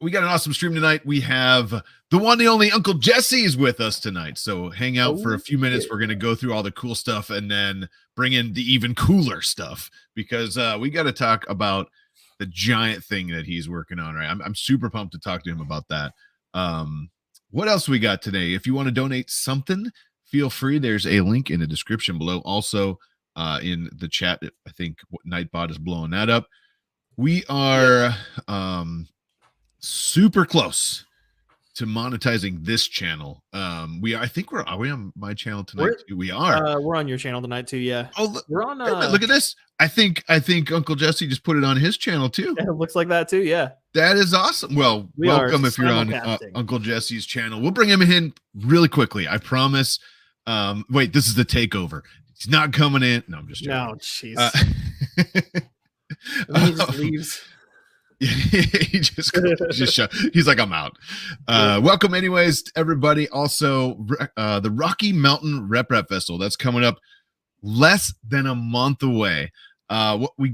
we got an awesome stream tonight. We have the one, the only Uncle Jessy is with us tonight. So hang out for a few minutes. We're going to go through all the cool stuff and then bring in the even cooler stuff because we got to talk about the giant thing that he's working on. Right. I'm super pumped to talk to him about that. What else we got today? If you want to donate something, feel free. There's a link in the description below. Also in the chat, I think Nightbot is blowing that up. We are super close to monetizing this channel. Are we on my channel tonight too? We are. We're on your channel tonight too. Yeah. Oh, we're on. Look at this. I think Uncle Jessy just put it on his channel too. Yeah, it looks like that too. Yeah. That is awesome. Well, welcome if you're on Uncle Jesse's channel. We'll bring him in really quickly. I promise. Wait, this is the takeover. He's not coming in. No, I'm just joking. No, jeez. He just leaves. He just he's like, I'm out. Welcome anyways, everybody. Also, the Rocky Mountain RMRRF Festival that's coming up less than a month away.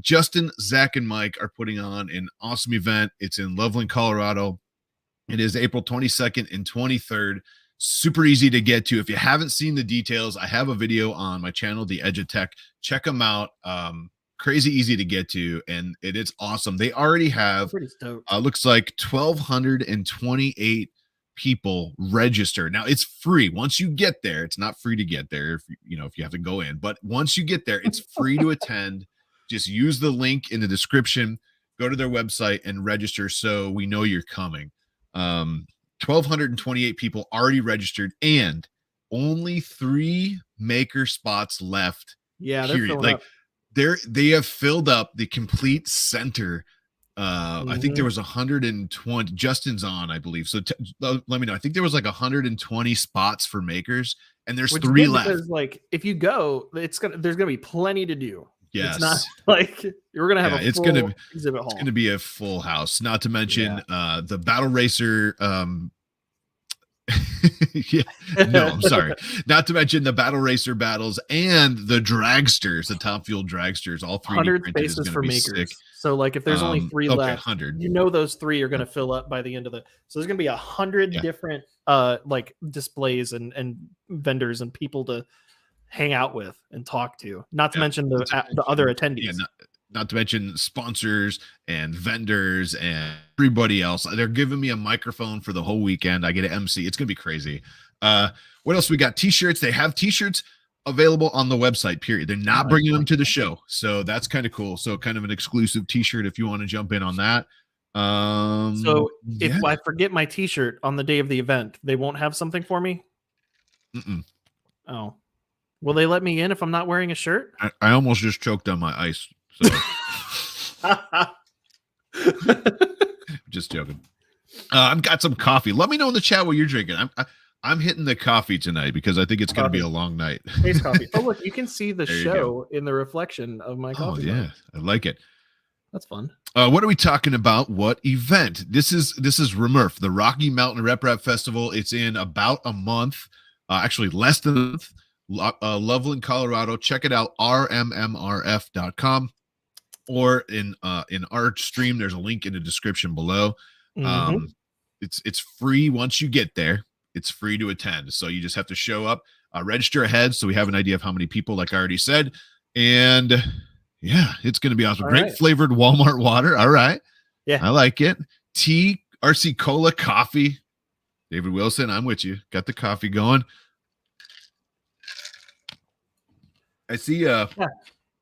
Justin, Zach, and Mike are putting on an awesome event. It's in Loveland, Colorado. It is April 22nd and 23rd. Super easy to get to. If you haven't seen the details, I have a video on my channel, The Edge of Tech. Check them out. Crazy easy to get to, and it is awesome. They already have looks like 1,228 people registered. Now it's free once you get there. It's not free to get there if you have to go in, but once you get there, it's free to attend. Just use the link in the description, go to their website and register so we know you're coming. 1,228 people already registered and only 3 maker spots left. Yeah, they're filling up. They have filled up the complete center. I think there was 120. Justin's on, I believe. So let me know. I think there was like 120 spots for makers, and there's 3 left. Because, like, if you go, there's gonna be plenty to do. Yes, it's not like you're gonna have a full exhibit hall. It's gonna be a full house. Not to mention the Battle Racer. I'm sorry. Not to mention the Battle Racer battles and the dragsters, the Top Fuel dragsters, all 3D 100 printed is spaces going for to be makers. sick. So like if there's only 3 left, 100. Those 3 are going to fill up by the end of the. So there's going to be 100 different like displays and vendors and people to hang out with and talk to. Not to mention the other attendees. Yeah, not to mention sponsors and vendors and everybody else. They're giving me a microphone for the whole weekend. I get an MC. It's going to be crazy. What else we got? T-shirts. They have T-shirts available on the website, period. They're not bringing them to the show. So that's kind of cool. So kind of an exclusive T-shirt if you want to jump in on that. So if I forget my T-shirt on the day of the event, they won't have something for me? Oh. Will they let me in if I'm not wearing a shirt? I almost just choked on my ice. So. Just joking. I've got some coffee. Let me know in the chat what you're drinking. I'm hitting the coffee tonight because I think it's going to be a long night. Taste coffee. Oh, look, you can see the show in the reflection of my coffee. Oh, yeah. I like it. That's fun. What are we talking about? What event? This is RMRRF, the Rocky Mountain RMRRF Festival. It's in about a month. Actually, less than a month. Loveland, Colorado. Check it out, rmmrf.com. Or in our stream, there's a link in the description below. It's free once you get there. It's free to attend. So you just have to show up, register ahead so we have an idea of how many people, like I already said. And yeah, it's going to be awesome. All Great flavored Walmart water. All right. Yeah. I like it. Tea, RC Cola, coffee. David Wilson, I'm with you. Got the coffee going. I see.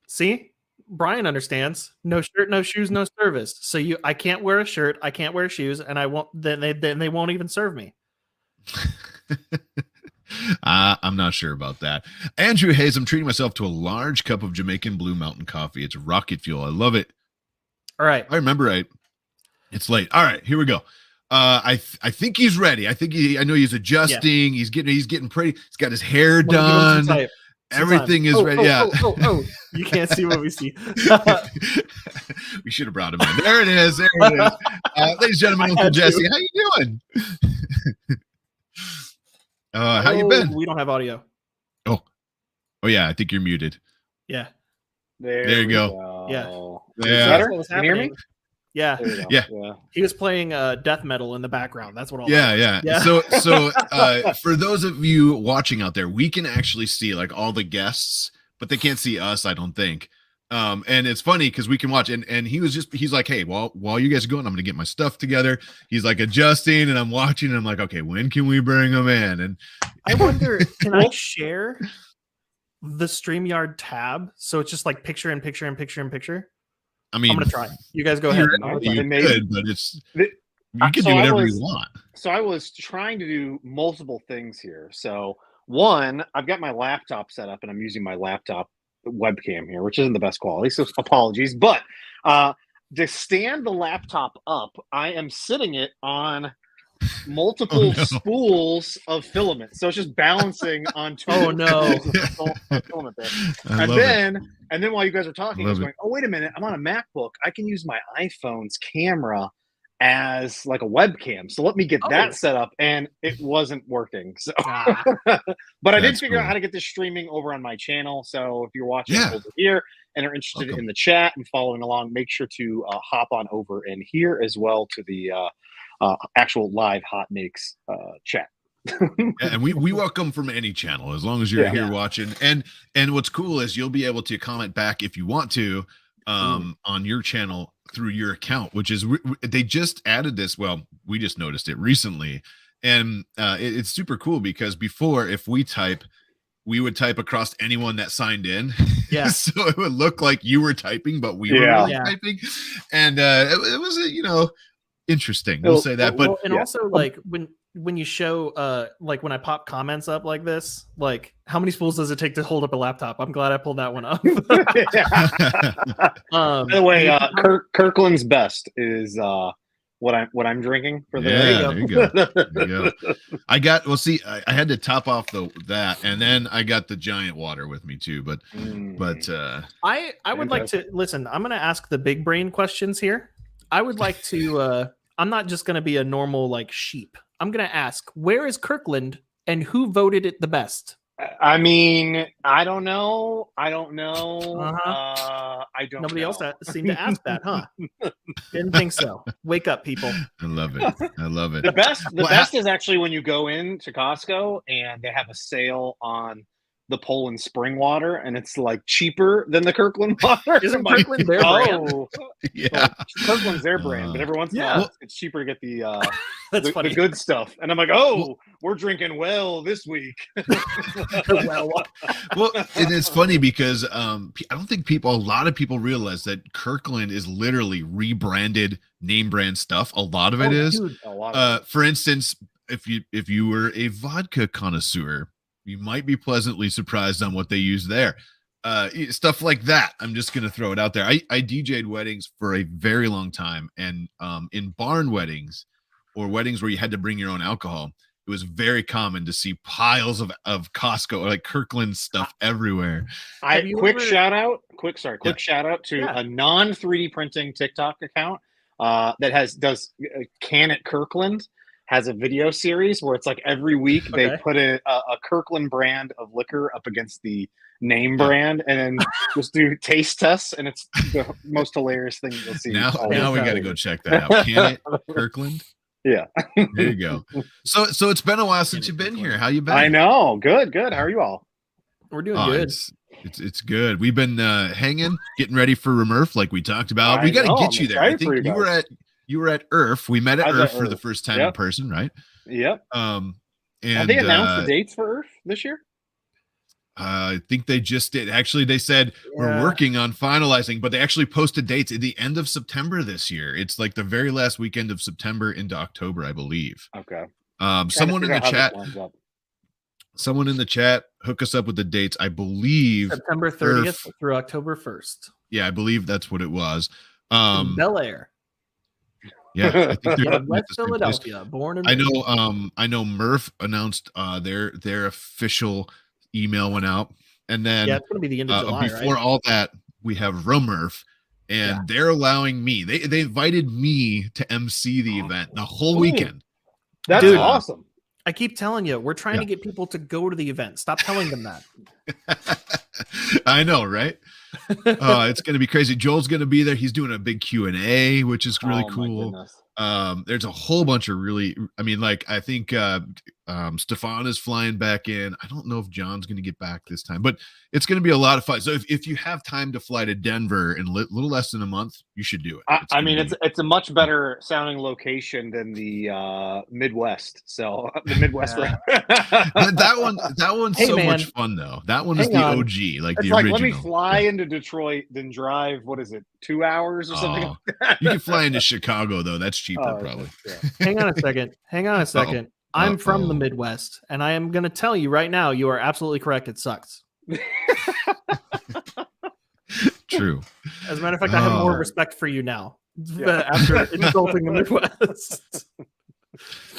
See? Brian understands. No shirt, no shoes, no service. So I can't wear a shirt, I can't wear shoes, and I won't. Then they won't even serve me. I'm not sure about that. Andrew Hayes, I'm treating myself to a large cup of Jamaican Blue Mountain coffee. It's rocket fuel. I love it. All right. I remember right. It's late. All right, here we go. I think he's ready. I know he's adjusting. Yeah. He's getting pretty. He's got his hair done. Everything is ready. You can't see what we see. We should have brought him in. There it is. Ladies and gentlemen, Uncle Jessy, how you doing? How you been? We don't have audio. Oh yeah, I think you're muted. Yeah. There you go. Yeah. Yeah. Can you hear me? Yeah. Yeah. He was playing death metal in the background. That's what all Yeah. So for those of you watching out there, we can actually see like all the guests, but they can't see us, I don't think. And it's funny because we can watch, and he's like, hey, while you guys are going, I'm gonna get my stuff together. He's like adjusting, and I'm watching, and I'm like, okay, when can we bring him in? And I wonder, can I share the StreamYard tab so it's just like picture in picture in picture in picture? I mean, I'm gonna try. You guys go ahead. You could, but you can do whatever you want. So I was trying to do multiple things here. So one, I've got my laptop set up, and I'm using my laptop webcam here, which isn't the best quality, so apologies. But to stand the laptop up, I am sitting it on multiple spools of filament, so it's just balancing on two. Filament there. And then while you guys are talking, I was going, oh wait a minute, I'm on a MacBook. I can use my iPhone's camera as like a webcam, so let me get that set up, and it wasn't working. So but I did figure out how to get this streaming over on my channel. So if you're watching over here and are interested in the chat and following along, make sure to hop on over in here as well to the actual live HotMakes chat. And we welcome from any channel as long as you're here watching. And what's cool is you'll be able to comment back if you want to on your channel through your account, which is they just added this. Well, we just noticed it recently, and it's super cool because before, if we would type across anyone that signed in. Yeah. So it would look like you were typing, but we were really typing, and it was interesting. We'll say that. But also like when you show like when I pop comments up like this, like how many spools does it take to hold up a laptop? I'm glad I pulled that one up. By the way, Kirkland's Best is what I'm drinking for the there you go. I had to top off that, and then I got the giant water with me too. But I would like to listen. I'm going to ask the big brain questions here. I would like to. I'm not just going to be a normal like sheep. I'm going to ask, where is Kirkland and who voted it the best? I mean, I don't know. I don't Nobody else seemed to ask that, huh? Didn't think so. Wake up, people. I love it. The best is actually when you go into Costco and they have a sale on the Poland spring water, and it's like cheaper than the Kirkland water. Isn't Kirkland their brand? Yeah, Kirkland's their brand, but every once in a while it's cheaper to get the the good stuff. And I'm like, we're drinking well this week. Well, it is funny because I don't think a lot of people realize that Kirkland is literally rebranded name brand stuff. A lot of it is. Dude, for instance, if you were a vodka connoisseur, you might be pleasantly surprised on what they use there. Stuff like that. I'm just going to throw it out there. I DJ'd weddings for a very long time. And in barn weddings or weddings where you had to bring your own alcohol, it was very common to see piles of Costco or like Kirkland stuff everywhere. Quick shout out to a non 3D printing TikTok account that does Can It Kirkland. Has a video series where it's like every week they put a Kirkland brand of liquor up against the name brand and then just do taste tests, and it's the most hilarious thing you'll see. Now we got to go check that out. Can it Kirkland? Yeah. There you go. So it's been a while since you've been here. How you been? I know. Good. How are you all? We're doing good. It's good. We've been hanging, getting ready for RMRRF like we talked about. We got to get you there. I think you were at RMRRF. We met at RMRRF for the first time in person, right? Yep. And have they announced the dates for RMRRF this year? I think they just did. Actually, they said we're working on finalizing, but they actually posted dates at the end of September this year. It's like the very last weekend of September into October, I believe. Okay. Someone in the chat, hook us up with the dates. I believe September 30th through October 1st. Yeah, I believe that's what it was. Bel Air. Yeah, I think they're West Philadelphia, born and I know Murph announced their official email went out, and then it's going to be the end of July. Before all that, we have RMRRF, and they're allowing me. They invited me to MC the event the whole weekend. That's awesome. I keep telling you, we're trying to get people to go to the event. Stop telling them that. I know, right? It's going to be crazy. Joel's going to be there. He's doing a big Q&A, which is really Oh, my cool. goodness. There's a whole bunch of really, I mean, like, I think Stefan is flying back in. I don't know if John's going to get back this time, but it's going to be a lot of fun. So if you have time to fly to Denver in a little less than a month, you should do it. I mean, it's a much better sounding location than the Midwest. So the Midwest. Yeah. that one's Hey, so man. much fun though. That one is Hang the on. OG, like It's the like, original. let me fly into Detroit, then drive, what is it, 2 hours or something? Oh, like that? you can fly into Chicago though. That's cheaper, Oh, probably. yeah. Hang on a second. I'm from the Midwest, and I am going to tell you right now, you are absolutely correct. It sucks. True. As a matter of fact, I have more respect for you now after insulting the Midwest.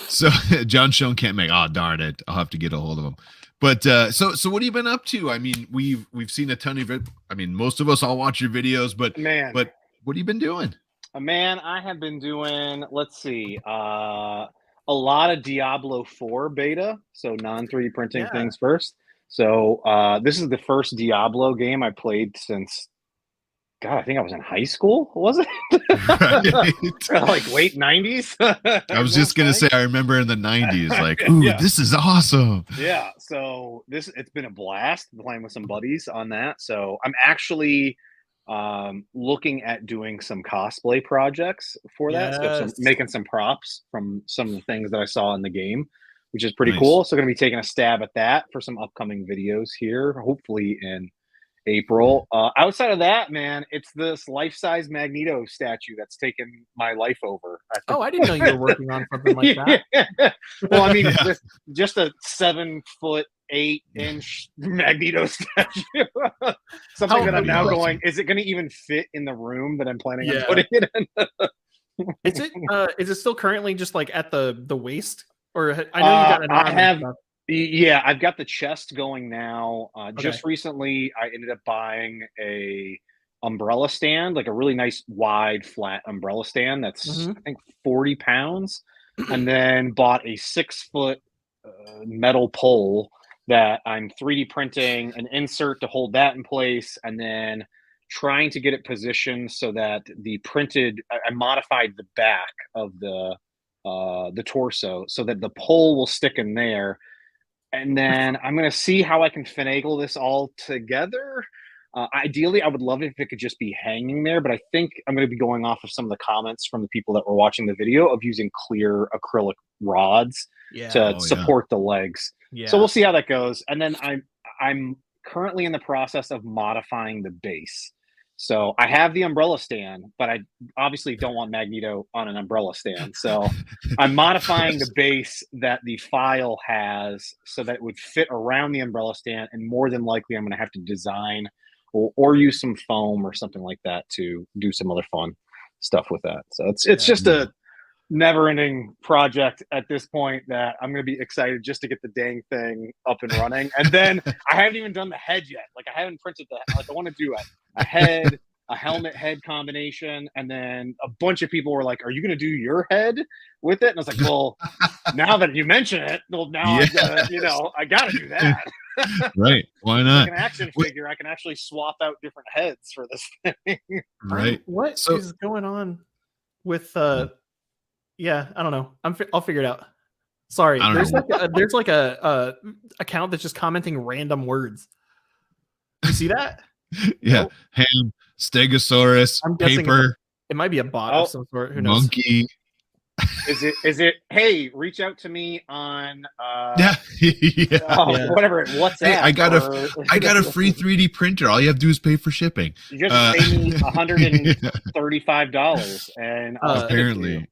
So John Schoen can't make. Oh, darn it! I'll have to get a hold of him. But so what have you been up to? I mean, we've seen a ton of it. I mean, most of us all watch your videos, but what have you been doing? Man, I have been doing, let's see, a lot of Diablo 4 beta, so non-3D printing things first. So this is the first Diablo game I played since, God, I think I was in high school, was it? Right. Like late 90s? I was just going to say, I remember in the 90s, like, ooh, this is awesome. Yeah, so it's been a blast playing with some buddies on that. So I'm actually looking at doing some cosplay projects for that. So making some props from some of the things that I saw in the game, which is pretty cool. So going to be taking a stab at that for some upcoming videos here, hopefully in April. Outside of that, man, it's this life-size Magneto statue that's taken my life over. I didn't know you were working on something like that. Well, I mean, just a 7'8" Magneto statue. Something that I'm now going, is it going to even fit in the room that I'm planning on putting it in? Is it still currently just like at the waist? Or I know you got an arm. Yeah, I've got the chest going now. Just recently, I ended up buying a umbrella stand, like a really nice wide flat umbrella stand that's I think 40 pounds, and then bought a 6-foot metal pole that I'm 3D printing an insert to hold that in place, and then trying to get it positioned so that I modified the back of the torso so that the pole will stick in there. And then I'm going to see how I can finagle this all together. Ideally, I would love it if it could just be hanging there, but I think I'm going to be going off of some of the comments from the people that were watching the video of using clear acrylic rods to support the legs. Yeah. So we'll see how that goes. And then I'm currently in the process of modifying the base. So I have the umbrella stand, but I obviously don't want Magneto on an umbrella stand. So I'm modifying the base that the file has so that it would fit around the umbrella stand. And more than likely, I'm going to have to design or use some foam or something like that to do some other fun stuff with that. So it's just a never-ending project at this point that I'm going to be excited just to get the dang thing up and running. And then I haven't even done the head yet. Like I haven't printed I want to do a head, a helmet head combination. And then a bunch of people were like, are you going to do your head with it? And I was like, well, now that you mention it, well, now I got to do that. Right. Why not? Like an action figure, I can actually swap out different heads for this thing. Right. What is going on with yeah, I don't know. I'll figure it out. Sorry, there's like a account that's just commenting random words. You see that? Yeah, nope. Ham, Stegosaurus, paper. It might be a bot of some sort. Who knows? Monkey. Is it? Hey, reach out to me on whatever. What's that? I got a free 3D printer. All you have to do is pay for shipping. You just pay me $135, and apparently.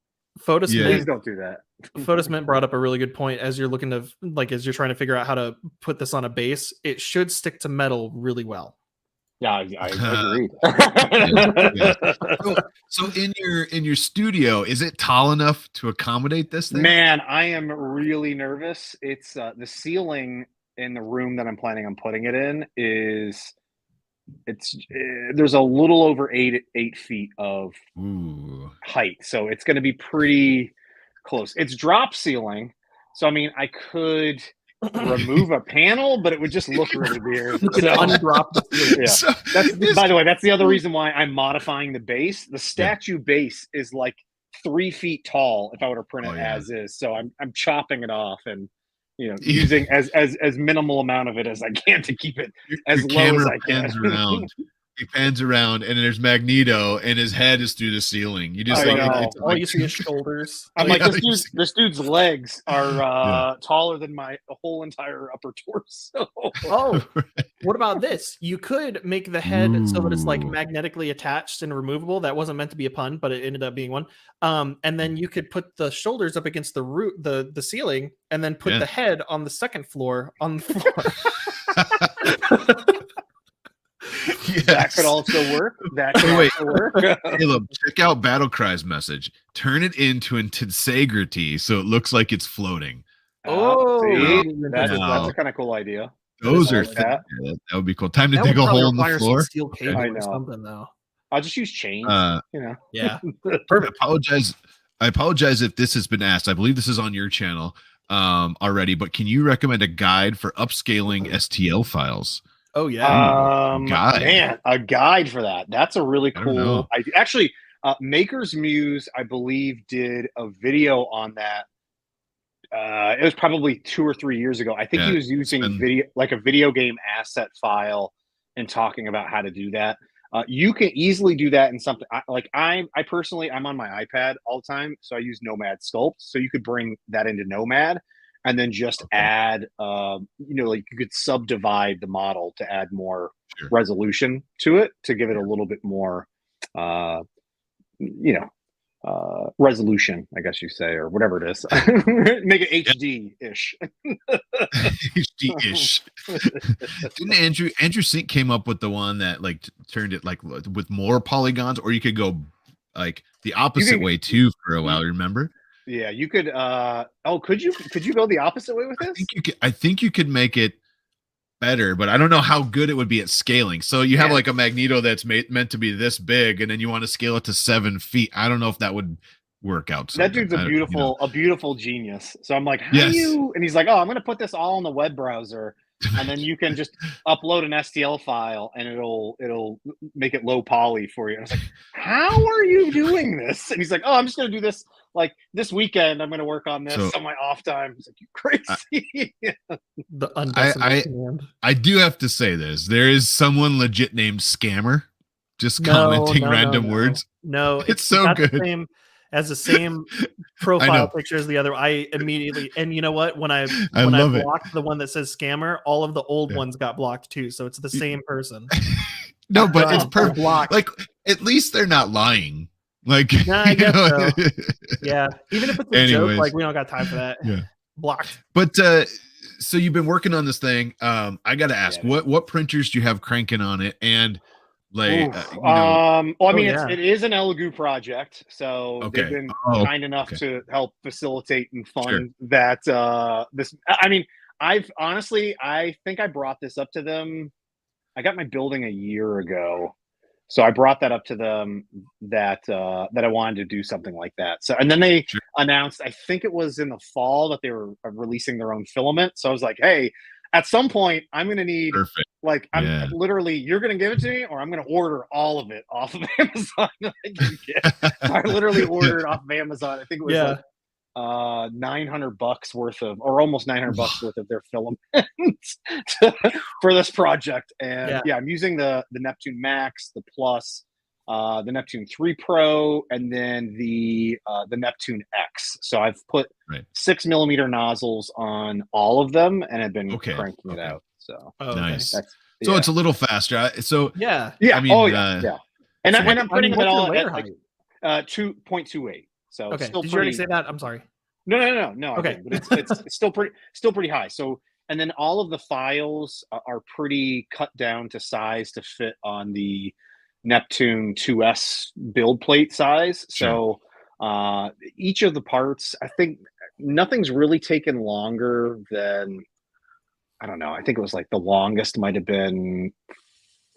Please don't do that. Photosmint brought up a really good point. As you're looking to as you're trying to figure out how to put this on a base, it should stick to metal really well. Yeah, I agreed. So in your studio, is it tall enough to accommodate this thing? Man, I am really nervous. It's the ceiling in the room that I'm planning on putting it in there's a little over 8 feet of height, so it's going to be pretty close. It's drop ceiling, so I mean, I could remove a panel, but it would just look really weird. You can undrop the ceiling. Yeah. So, By the way, that's the other reason why I'm modifying the base. The statue base is like 3 feet tall if I were to print it as is. So I'm chopping it off and using as minimal amount of it as I can to keep it as low as I can. He pans around, and there's Magneto, and his head is through the ceiling. You just all you see is shoulders. I'm like, this dude's legs are taller than my whole entire upper torso. Oh, what about this? You could make the head so that it's like magnetically attached and removable. That wasn't meant to be a pun, but it ended up being one. And then you could put the shoulders up against the roof, the ceiling, and then put the head on the second floor on the floor. Yes. That could also work. Also work. Caleb, check out Battlecry's message. Turn it into integrity so it looks like it's floating. That's a kind of cool idea. Those are that would be cool. Time to dig a hole in the floor. Steel cable or something, though. I'll just use chains. Yeah. Perfect. I apologize if this has been asked. I believe this is on your channel already, but can you recommend a guide for upscaling STL files? Oh yeah, man, a guide for that. That's a really cool. Actually, Maker's Muse, I believe, did a video on that. It was probably 2 or 3 years ago. I think he was using a video game asset file and talking about how to do that. You can easily do that in something I personally, I'm on my iPad all the time, so I use Nomad Sculpt. So you could bring that into Nomad. And then just add, you could subdivide the model to add more resolution to it to give it a little bit more, resolution, I guess you say, or whatever it is. Make it HD-ish. HD-ish. Didn't Andrew Sink came up with the one that turned it with more polygons, or you could go the opposite way too for a while, remember? Yeah, you could. Could you go the opposite way with this? I think you could make it better, but I don't know how good it would be at scaling. So you have a Magneto that's meant to be this big, and then you want to scale it to 7 feet. I don't know if that would work out. That dude's a beautiful genius. So I'm like, how do you? And he's like, I'm going to put this all in the web browser, and then you can just upload an STL file, and it'll make it low poly for you. And I was like, how are you doing this? And he's like, I'm just going to do this. This weekend, I'm going to work on this on my off time. He's like, you crazy. I do have to say this. There is someone legit named Scammer just commenting random words. No, it's so good. As the same profile picture as the other. I immediately, and you know what? When I blocked the one that says Scammer, all of the old ones got blocked too. So it's the same person. No, but it's perfect. At least they're not lying. I guess so. Yeah. Even if it's a joke, we don't got time for that. Yeah. Blocked. But so you've been working on this thing. I gotta ask, what printers do you have cranking on it? And it is an Elegoo project, so they've been kind enough to help facilitate and fund that. This, I mean, I think I brought this up to them. I got my building a year ago. So I brought that up to them that I wanted to do something like that. So, and then they announced, I think it was in the fall, that they were releasing their own filament. So I was like, hey, at some point I'm going to need literally, you're going to give it to me, or I'm going to order all of it off of Amazon. So I literally ordered off of Amazon. I think it was $900 worth of, or almost $900 worth of their filament for this project. And I'm using the Neptune Max, the Plus, the Neptune 3 Pro, and then the Neptune X. So I've put 6mm nozzles on all of them, and I've been cranking it out. So nice. So it's a little faster. So yeah. I mean, And I'm putting it all at 2.28. So okay. Did you already say that? I'm sorry. No. Okay, but it's still pretty high. So, and then all of the files are pretty cut down to size to fit on the Neptune 2S build plate size. So, each of the parts, I think nothing's really taken longer than, I don't know. I think it was the longest might have been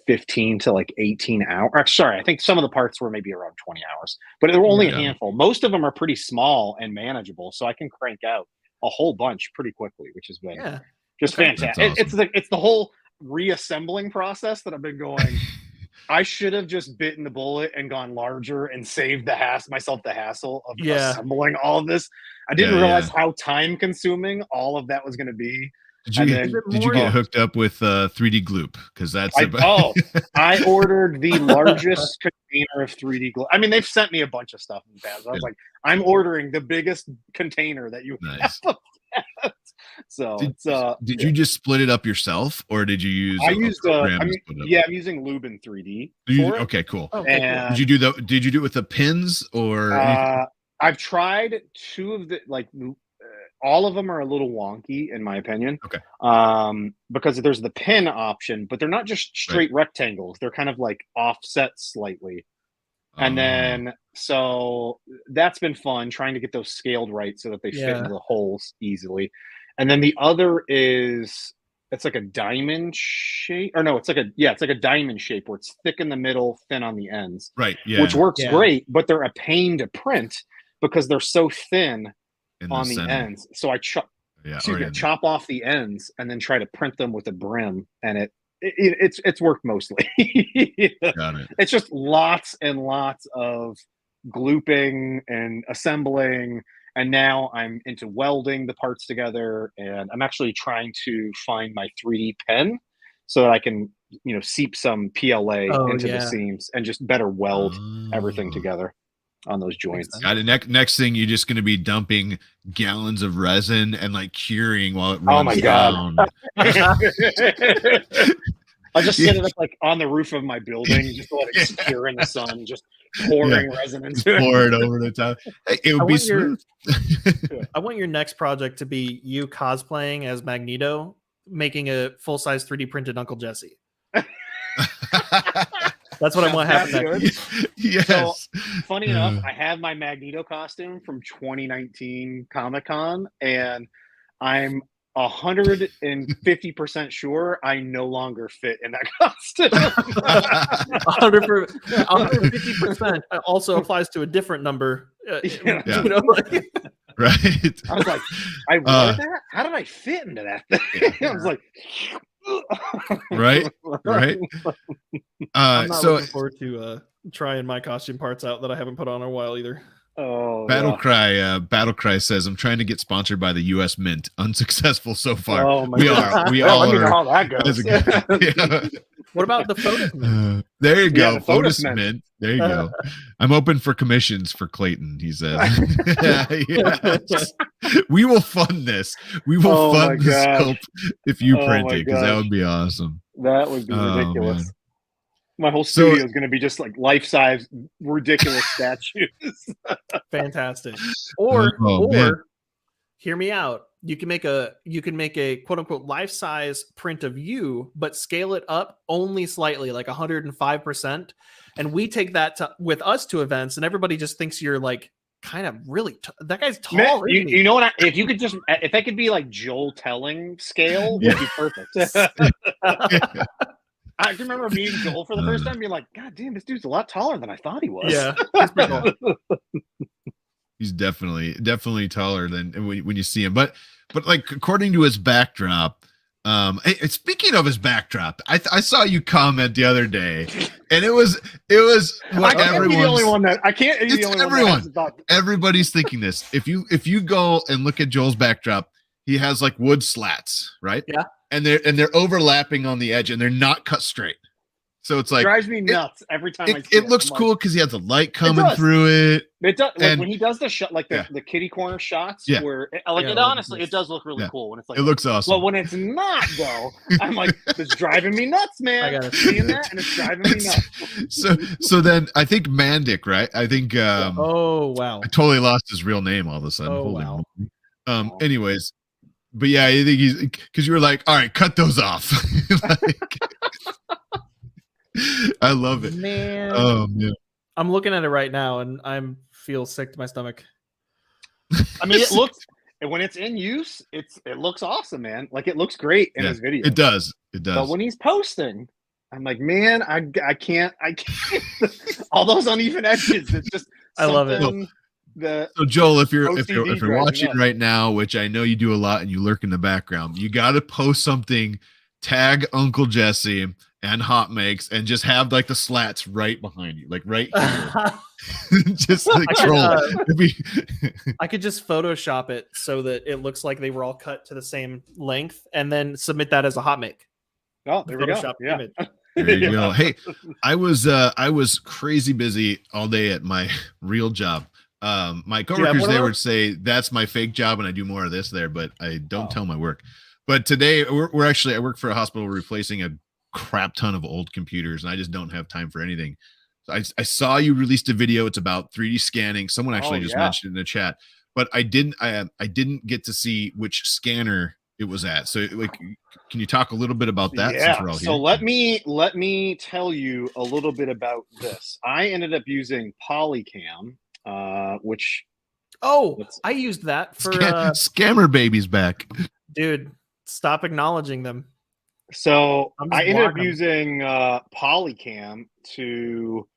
15 to 18 hours. Sorry, I think some of the parts were maybe around 20 hours, but there were only a handful. Most of them are pretty small and manageable, so I can crank out a whole bunch pretty quickly, which has been Just fantastic. Awesome. It's the whole reassembling process that I've been going. I should have just bitten the bullet and gone larger and saved myself the hassle of assembling all of this. I didn't realize how time consuming all of that was going to be. Did you get hooked up with 3D Gloop? Because that's I ordered the largest container of 3D Gloop. I mean, they've sent me a bunch of stuff in the past. I was like, I'm ordering the biggest container that you have. So did you just split it up yourself, or did you use? I'm using Lubin 3D. Okay, cool. And did you do it with the pins or? I've tried two of the all of them are a little wonky in my opinion. Okay. Because there's the pin option, but they're not just straight rectangles. They're kind of like offset slightly. And then, so that's been fun trying to get those scaled right so that they fit into the holes easily. And then the other it's like a diamond shape, or no, it's like a diamond shape where it's thick in the middle, thin on the ends. Right. Yeah. Which works great, but they're a pain to print because they're so thin on the ends. So I chop off the ends and then try to print them with a brim, and it's worked mostly. Got it. It's just lots and lots of glooping and assembling, and now I'm into welding the parts together, and I'm actually trying to find my 3D pen so that I can seep some PLA into the seams and just better weld everything together on those joints. Got it. Next thing, you're just going to be dumping gallons of resin and like curing while it runs down. I'll just set it up like on the roof of my building, just let it cure in the sun, just pouring resin into it. Pour it over the top. It would be smooth. I want your next project to be you cosplaying as Magneto, making a full-size 3D printed Uncle Jessy. That's what I want to happen next. Yes. So, funny enough, I have my Magneto costume from 2019 Comic-Con, and I'm 150% sure I no longer fit in that costume. 150% also applies to a different number. Right. I was like, I wore that? How did I fit into that thing? I was like, right. I'm not looking forward to trying my costume parts out that I haven't put on in a while either. Battlecry says, I'm trying to get sponsored by the U.S. Mint. Unsuccessful so far. Oh my God. We all are. How that goes. What about the Photos Mint? There you go. Photos Mint. There you go. I'm open for commissions for Clayton, he says. We will fund this. We will fund the scope if you print it, because that would be awesome. That would be ridiculous. Man. My whole studio is going to be just like life-size, ridiculous statues. Fantastic. Or hear me out. You can make a quote unquote life-size print of you, but scale it up only slightly, like 105%. And we take that with us to events, and everybody just thinks you're like kind of really that guy's tall. Man, you know what? If I could be like Joel Telling scale, would be perfect. I can remember meeting Joel for the first time, being like, "God damn, this dude's a lot taller than I thought he was." Yeah, he's pretty tall. He's definitely taller than when you see him. But like according to his backdrop, speaking of his backdrop, I saw you comment the other day, and it was what everyone's. The only one that I can't. It's the only everyone. One Everybody's thinking this. If you go and look at Joel's backdrop, he has like wood slats, right? Yeah. And they're overlapping on the edge, and they're not cut straight. So it's like drives me nuts every time I see it. It looks cool because he has the light coming through it. It does. Like when he does the shot, like the kitty corner shots, where it honestly it does look really cool when it's like it looks awesome. Well, when it's not though, I'm like, it's driving me nuts, man. I gotta seeing that, and it's driving me nuts. So then I think Mandic, right? I think. Oh wow! I totally lost his real name all of a sudden. Oh wow. Anyways. But yeah, I think he's because you were like, all right, cut those off. I love it, man. Oh man, I'm looking at it right now, and I feel sick to my stomach. I mean, it looks when it's in use, it looks awesome, man. Like it looks great in his video. It does. But when he's posting, I'm like, man, I can't. All those uneven edges. It's just. I love it. So Joel, if you're OCD watching drives me right now, which I know you do a lot and you lurk in the background, you got to post something, tag Uncle Jesse and HotMakes, and just have like the slats right behind you, like right here. Just like troll. I could just Photoshop it so that it looks like they were all cut to the same length, and then submit that as a hot make. Oh, there we go. Yeah. Image. There you go. Hey, I was crazy busy all day at my real job. My coworkers there would say that's my fake job and I do more of this there, but I don't tell my work. But today we're actually, I work for a hospital replacing a crap ton of old computers, and I just don't have time for anything. So I saw you released a video. It's about 3D scanning. Someone actually just mentioned in the chat, but I didn't get to see which scanner it was at. So like, can you talk a little bit about that? Yeah. So let me tell you a little bit about this. I ended up using Polycam, which I used that for Scammer Baby's back. Dude, stop acknowledging them. So I ended up using Polycam to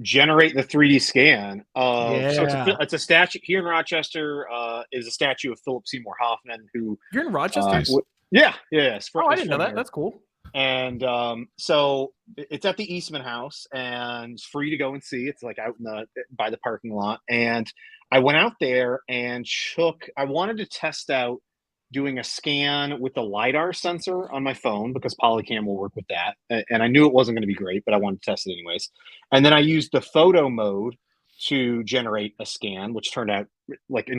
generate the 3D scan. So it's a statue here in Rochester. Is a statue of Philip Seymour Hoffman, who you're in Rochester. Yeah. I didn't know that. That's cool. And so it's at the Eastman House, and it's free to go and see. It's like out in by the parking lot. And I went out there and I wanted to test out doing a scan with the LiDAR sensor on my phone, because Polycam will work with that. And I knew it wasn't going to be great, but I wanted to test it anyways. And then I used the photo mode to generate a scan, which turned out like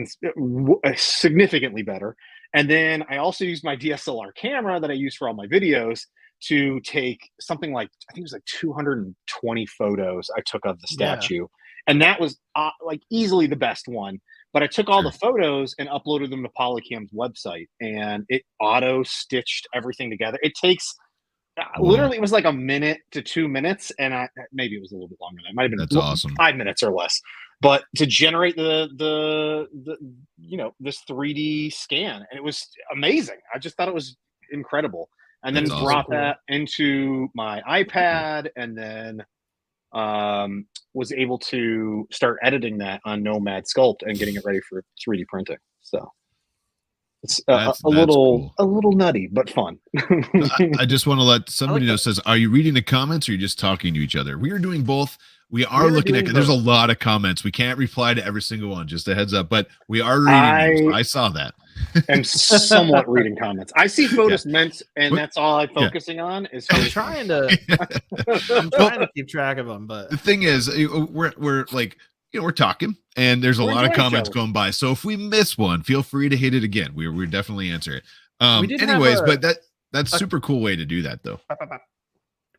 significantly better. And then I also used my DSLR camera that I use for all my videos to take something like, I think it was like 220 photos I took of the statue. Yeah. And that was like easily the best one. But I took all the photos and uploaded them to Polycam's website, and it auto stitched everything together. It takes literally, it was like a minute to 2 minutes, and maybe it was a little bit longer. It might have been awesome. 5 minutes or less. But to generate the this 3D scan, and it was amazing. I just thought it was incredible. And then brought that into my iPad, and then was able to start editing that on Nomad Sculpt and getting it ready for 3D printing. So it's a little nutty, but fun. I just want to let somebody know, says, are you reading the comments or are you just talking to each other? We are doing both. We are looking at, there's a lot of comments. We can't reply to every single one, just a heads up, but we are reading them. I saw that. I'm somewhat reading comments. I see photos meant, and that's all I'm focusing on is I'm trying to keep track of them. But the thing is, we're like, we're talking, and there's a lot of comments going by. So if we miss one, feel free to hit it again. We definitely answer it. Anyways, but that's super cool way to do that, though.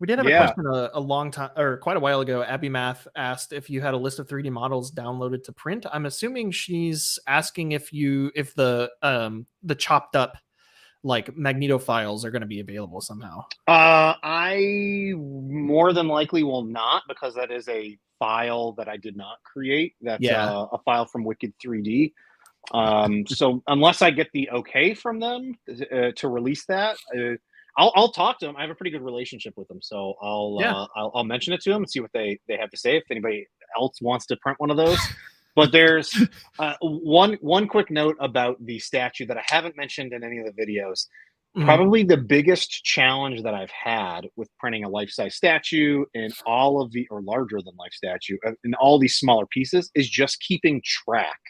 We did have a question a long time, or quite a while ago. Abby Math asked if you had a list of 3D models downloaded to print. I'm assuming she's asking if the chopped up like Magneto files are going to be available somehow. I more than likely will not, because that is a file that I did not create. That's a file from Wicked 3D. So unless I get the okay from them to release that, I'll talk to them. I have a pretty good relationship with them, so I'll mention it to them and see what they have to say if anybody else wants to print one of those. But there's one quick note about the statue that I haven't mentioned in any of the videos. Probably the biggest challenge that I've had with printing a life-size statue and all of or larger than life statue in all these smaller pieces is just keeping track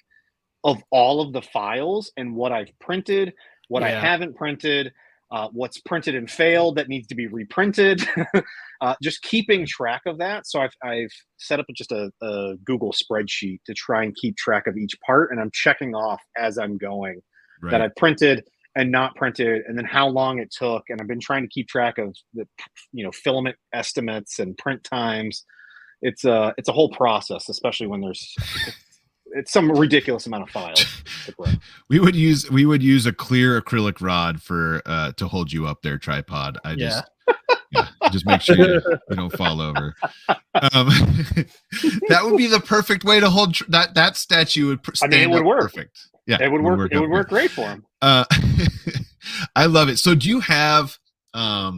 of all of the files and what I've printed, what I haven't printed. What's printed and failed that needs to be reprinted, just keeping track of that. So I've set up just a Google spreadsheet to try and keep track of each part, and I'm checking off as I'm going that I printed and not printed, and then how long it took. And I've been trying to keep track of the filament estimates and print times. It's a whole process, especially when it's some ridiculous amount of files. We would use a clear acrylic rod for to hold you up there, tripod. Just make sure you don't fall over. That would be the perfect way to hold that statue. Would stand it would work perfect. Yeah, it would work. It would work great for him. I love it. So do you have? I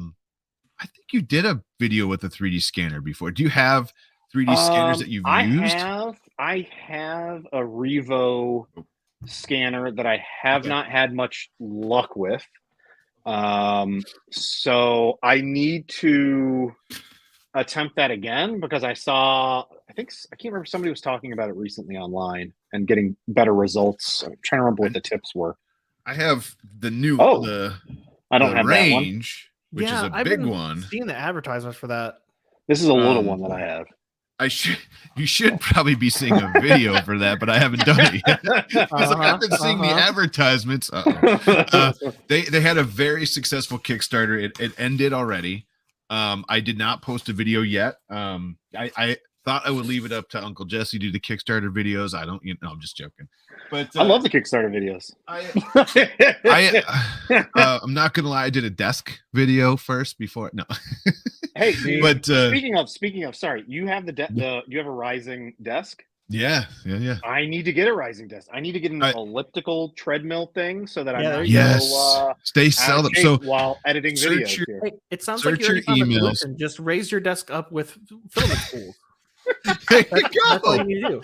think you did a video with a 3D scanner before. Do you have 3D scanners that you've used? I have. I have a Revo scanner that I have not had much luck with. So I need to attempt that again because I can't remember, somebody was talking about it recently online and getting better results. I'm trying to remember what the tips were. I have the new I don't have range, which is a I've big been one. seeing the advertisements for that. This is a little one that I have. You should probably be seeing a video for that, but I haven't done it yet. I've been seeing the advertisements. They had a very successful Kickstarter. It ended already. I did not post a video yet. I thought I would leave it up to Uncle Jesse to do the Kickstarter videos. I'm just joking. But I love the Kickstarter videos. I'm not gonna lie. I did a desk video first before. No. Hey, dude, but speaking of, sorry, you have you have a rising desk? Yeah. I need to get a rising desk. I need to get an elliptical treadmill thing so that stay seldom. So while editing videos. It sounds like you're emails. Just raise your desk up with filament spools. That's all you need to do.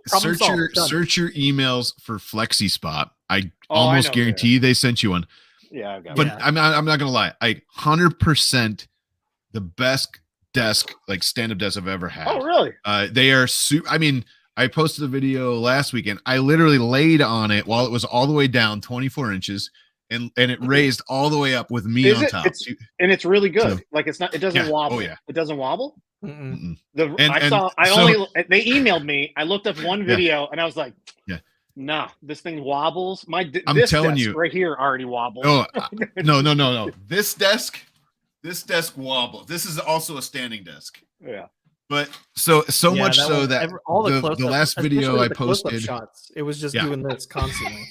Search your emails for FlexiSpot. I almost guarantee they sent you one. Yeah, I've got but I'm not gonna lie. 100% the best desk, like stand-up desk I've ever had. Oh, really? They are super. I mean, I posted a video last weekend. I literally laid on it while it was all the way down 24 inches. And it raised all the way up with me on top. And it's really good. It doesn't wobble. Oh, yeah. It doesn't wobble. Mm-mm. They emailed me. I looked up one video and I was like, nah, this thing wobbles. I'm telling you right here already wobbles. Oh, no. This desk wobbles. This is also a standing desk. Yeah. But so much so that all the last video I posted shots, it was just doing this constantly.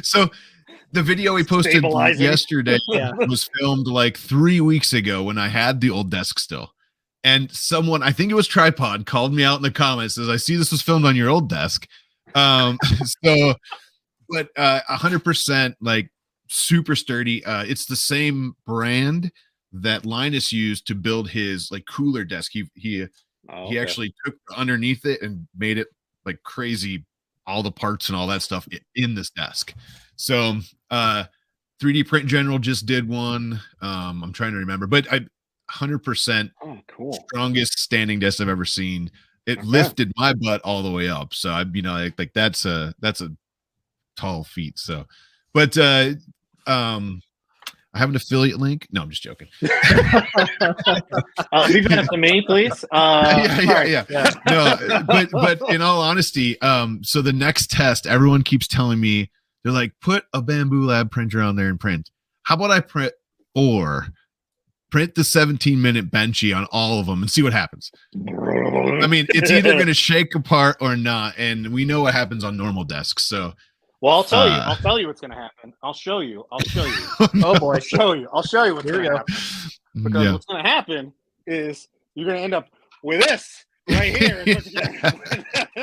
So the video we posted yesterday was filmed like 3 weeks ago when I had the old desk still. And someone, I think it was Tripod, called me out in the comments, says, I see this was filmed on your old desk. But 100% like super sturdy. It's the same brand that Linus used to build his like cooler desk. He actually took underneath it and made it like crazy, all the parts and all that stuff in this desk. So 3D Print General just did one. I'm trying to remember, but 100% strongest standing desk I've ever seen. It lifted my butt all the way up. So like that's a tall feat. So, but I have an affiliate link. No, I'm just joking. Leave that to me, please. Yeah. No, but in all honesty, so the next test, everyone keeps telling me, they're like, put a Bamboo Lab printer on there and print. How about I print the 17-minute benchy on all of them and see what happens. I mean, it's either going to shake apart or not, and we know what happens on normal desks. So, well, I'll tell you. I'll tell you what's going to happen. I'll show you. Oh boy, I'll show you what's going to happen. Because what's going to happen is you're going to end up with this right here.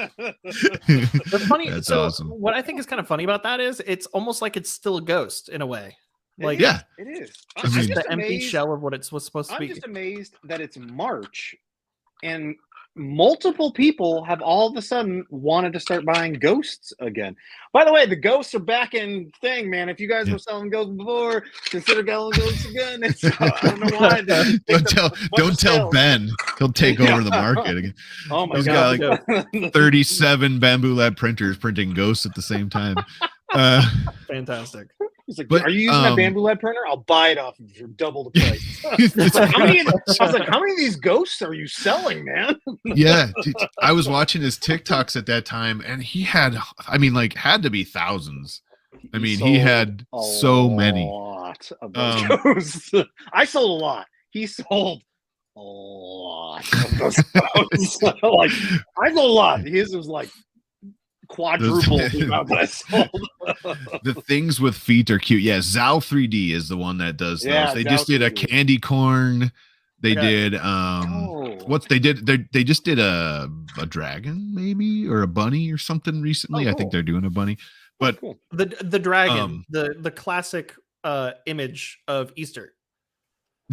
The funny. That's awesome. What I think is kind of funny about that is it's almost like it's still a ghost in a way. Like it is. It's just the empty shell of what it was supposed to be. I'm just amazed that it's March and multiple people have all of a sudden wanted to start buying ghosts again. By the way, the ghosts are back in thing, man. If you guys were selling ghosts before, consider selling ghosts again. I don't know why. Don't tell Ben. He'll take over the market again. Oh my God! Got like 37 Bamboo Lab printers printing ghosts at the same time. Fantastic. He's like, are you using that Bamboo Lab printer? I'll buy it off for double the price. I was like, how many of these ghosts are you selling, man? Yeah. I was watching his TikToks at that time, and he had, had to be thousands. He had so many. A lot of those ghosts. I sold a lot. He sold a lot of those ghosts. Like, I sold a lot. His was like quadruple the things with feet are cute. Yeah, Zal 3D is the one that does those. They just did a candy corn. They did they just did a dragon maybe, or a bunny or something recently. I think they're doing a bunny. But the dragon, the classic image of Easter.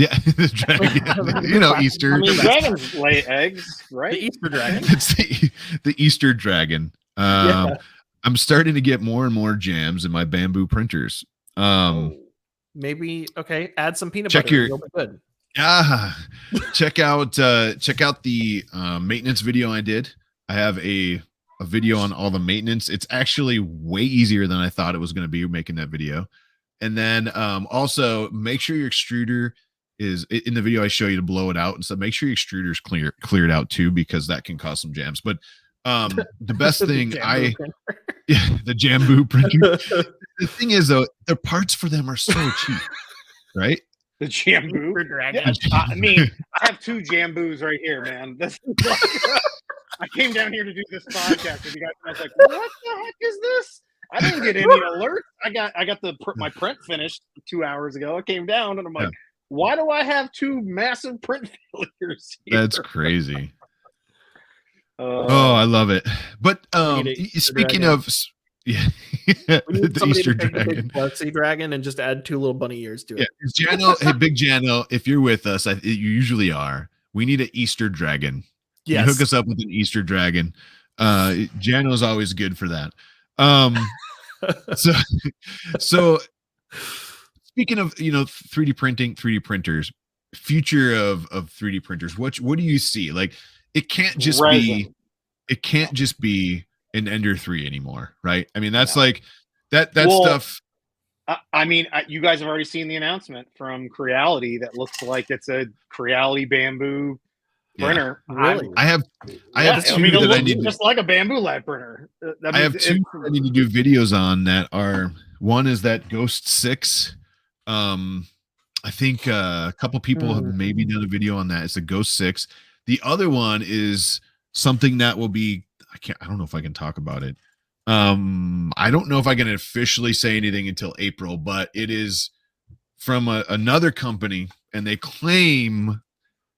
Yeah, the dragon. You know, Easter. I mean, dragons lay eggs, right? The Easter dragon. It's the Easter dragon. Yeah. I'm starting to get more and more jams in my bamboo printers. Maybe add some peanut Check butter. your- You'll be good. Check out the maintenance video I did. I have a video on all the maintenance. It's actually way easier than I thought it was going to be making that video. And then also make sure your extruder is in the video. I show you to blow it out, and so make sure your extruder's cleared out too, because that can cause some jams. But the best thing the Jambu printer. The thing is though, the parts for them are so cheap, right? The Jambu dragon. Yeah, I mean, I have 2 Jambus right here, man. This is I came down here to do this podcast with you guys, and I was like, "What the heck is this?" I didn't get any alerts. I got my print finished 2 hours ago. I came down, and I'm like, "Why do I have 2 massive print failures here?" That's crazy. I love it. But speaking of, the Easter dragon, Plexi dragon, and just add 2 little bunny ears to it. Yeah, Jano, hey, Big Jano, if you're with us, you usually are. We need an Easter dragon. Yes. You hook us up with an Easter dragon. Jano's always good for that. So speaking of 3D printing, 3D printers, future of 3D printers, what do you see? Like, it can't just be an Ender 3 anymore, right? I mean, that's like that stuff. I mean, you guys have already seen the announcement from Creality that looks like it's a Creality bamboo printer. Really? I have 2 that I need, just like a Bamboo Lab printer. I have 2 I need to do videos on that are, one is that Ghost 6. I think a couple people have maybe done a video on that. It's a Ghost 6. The other one is something that will be, I don't know if I can talk about it. I don't know if I can officially say anything until April, but it is from another company, and they claim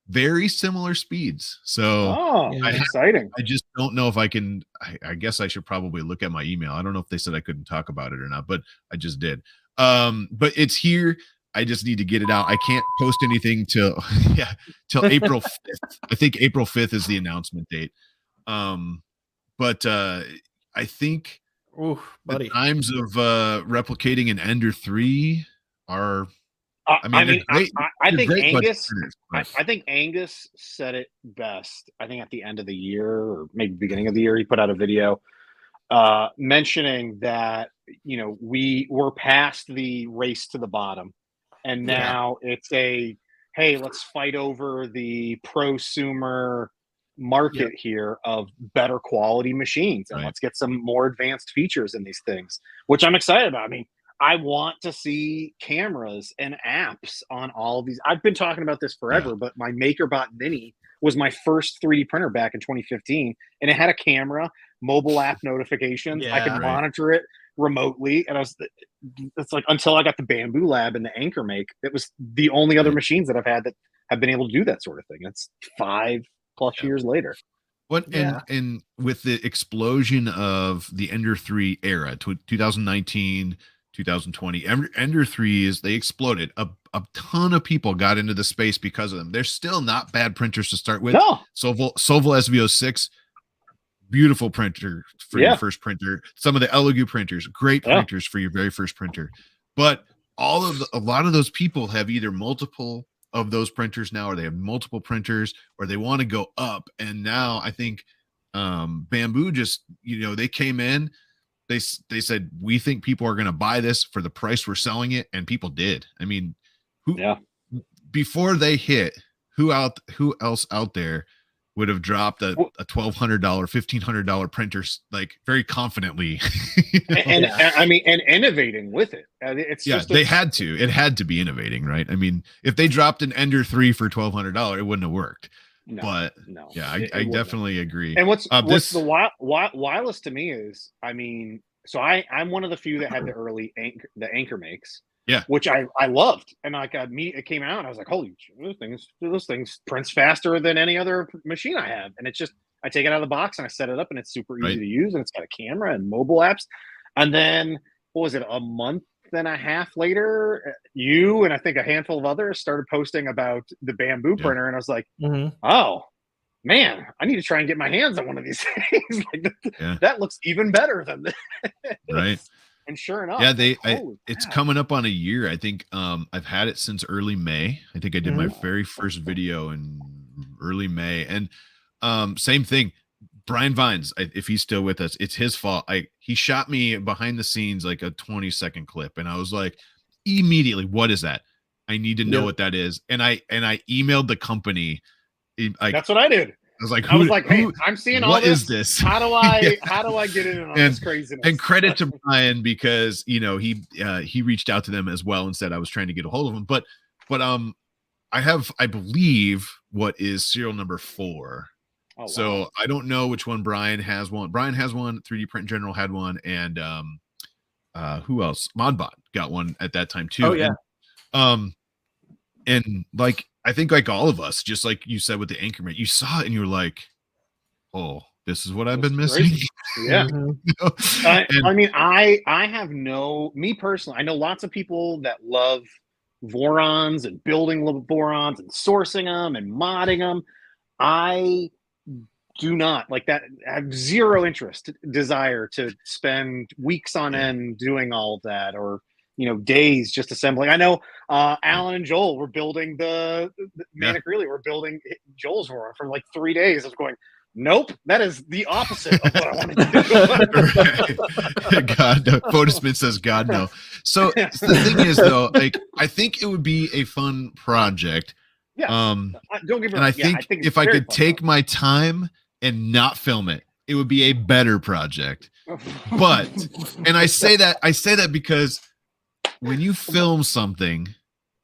very similar speeds. So exciting. I just don't know if I can. I guess I should probably look at my email. I don't know if they said I couldn't talk about it or not, but I just did. But it's here. I just need to get it out. I can't post anything till April 5th. I think April 5th is the announcement date. But I think the times of replicating an Ender 3 are. I think Angus said it best. I think at the end of the year, or maybe beginning of the year, he put out a video mentioning that we were past the race to the bottom, and now it's hey, let's fight over the prosumer market here of better quality machines, and let's get some more advanced features in these things, which I'm excited about. I mean, I want to see cameras and apps on all of these. I've been talking about this forever, but my MakerBot Mini was my first 3D printer back in 2015, and it had a camera, mobile app notifications. I could monitor it remotely, and it's like, until I got the Bamboo Lab and the HotMakes, it was the only other machines that I've had that have been able to do that sort of thing. It's 5+ years later. And with the explosion of the Ender 3 era, 2019, 2020, Ender 3s, they exploded. A ton of people got into the space because of them. They're still not bad printers to start with. No. Soval SV06, beautiful printer for your first printer. Some of the Elegoo printers, great printers for your very first printer. But a lot of those people have either multiple of those printers now, or they have multiple printers, or they want to go up. And now I think Bamboo just, they came in, they said, we think people are going to buy this for the price we're selling it, and people did. I mean, before they hit, who else out there would have dropped a $1,200, $1,500 printer like very confidently? I mean, and innovating with it. It's they had to. It had to be innovating, right? I mean, if they dropped an Ender 3 for $1,200, it wouldn't have worked. I definitely agree. And what's the wireless to me is, I mean, so I'm one of the few that had the early HotMakes, which I loved, and like it came out, and I was like, holy, those things prints faster than any other machine I have, and it's just, I take it out of the box and I set it up, and it's super easy to use, and it's got a camera and mobile apps. And then what was it, a month then a half later, you and I think a handful of others started posting about the bamboo printer, and I was like, oh man, I need to try and get my hands on one of these things. Like, that looks even better than this. Right. And sure enough, it's coming up on a year. I think I've had it since early May. I think I did my very first video in early May, and same thing. Brian Vines, if he's still with us, it's his fault. He shot me behind the scenes like a 20-second clip, and I was like, immediately, what is that? I need to know what that is. And I emailed the company. That's what I did. I was like, hey, I'm seeing all this. What is this? How do I get in on this craziness? And credit to Brian, because he reached out to them as well and said I was trying to get a hold of him. But I believe what is serial number 4. Oh, so wow. I don't know which one Brian has one. Brian has one. 3D Print General had one, and who else? Modbot got one at that time too. Oh yeah. And like I think like all of us, just like you said with the Anchorman, you saw it and you were like, "Oh, this is what I've been missing." Yeah. I mean, I have me personally, I know lots of people that love Vorons and building Vorons and sourcing them and modding them. I do not like that. I have zero desire to spend weeks on end doing all of that, or days just assembling. I know Alan and Joel were building the Manic Really. We're building Joel's Voron for like 3 days. I was going, nope, that is the opposite of what I wanted to do. God no. Photospin says God no. So the thing is though, like I think it would be a fun project. Yeah. Don't get me wrong. And I think if I could take my time and not film it, it would be a better project. But and I say that because when you film something,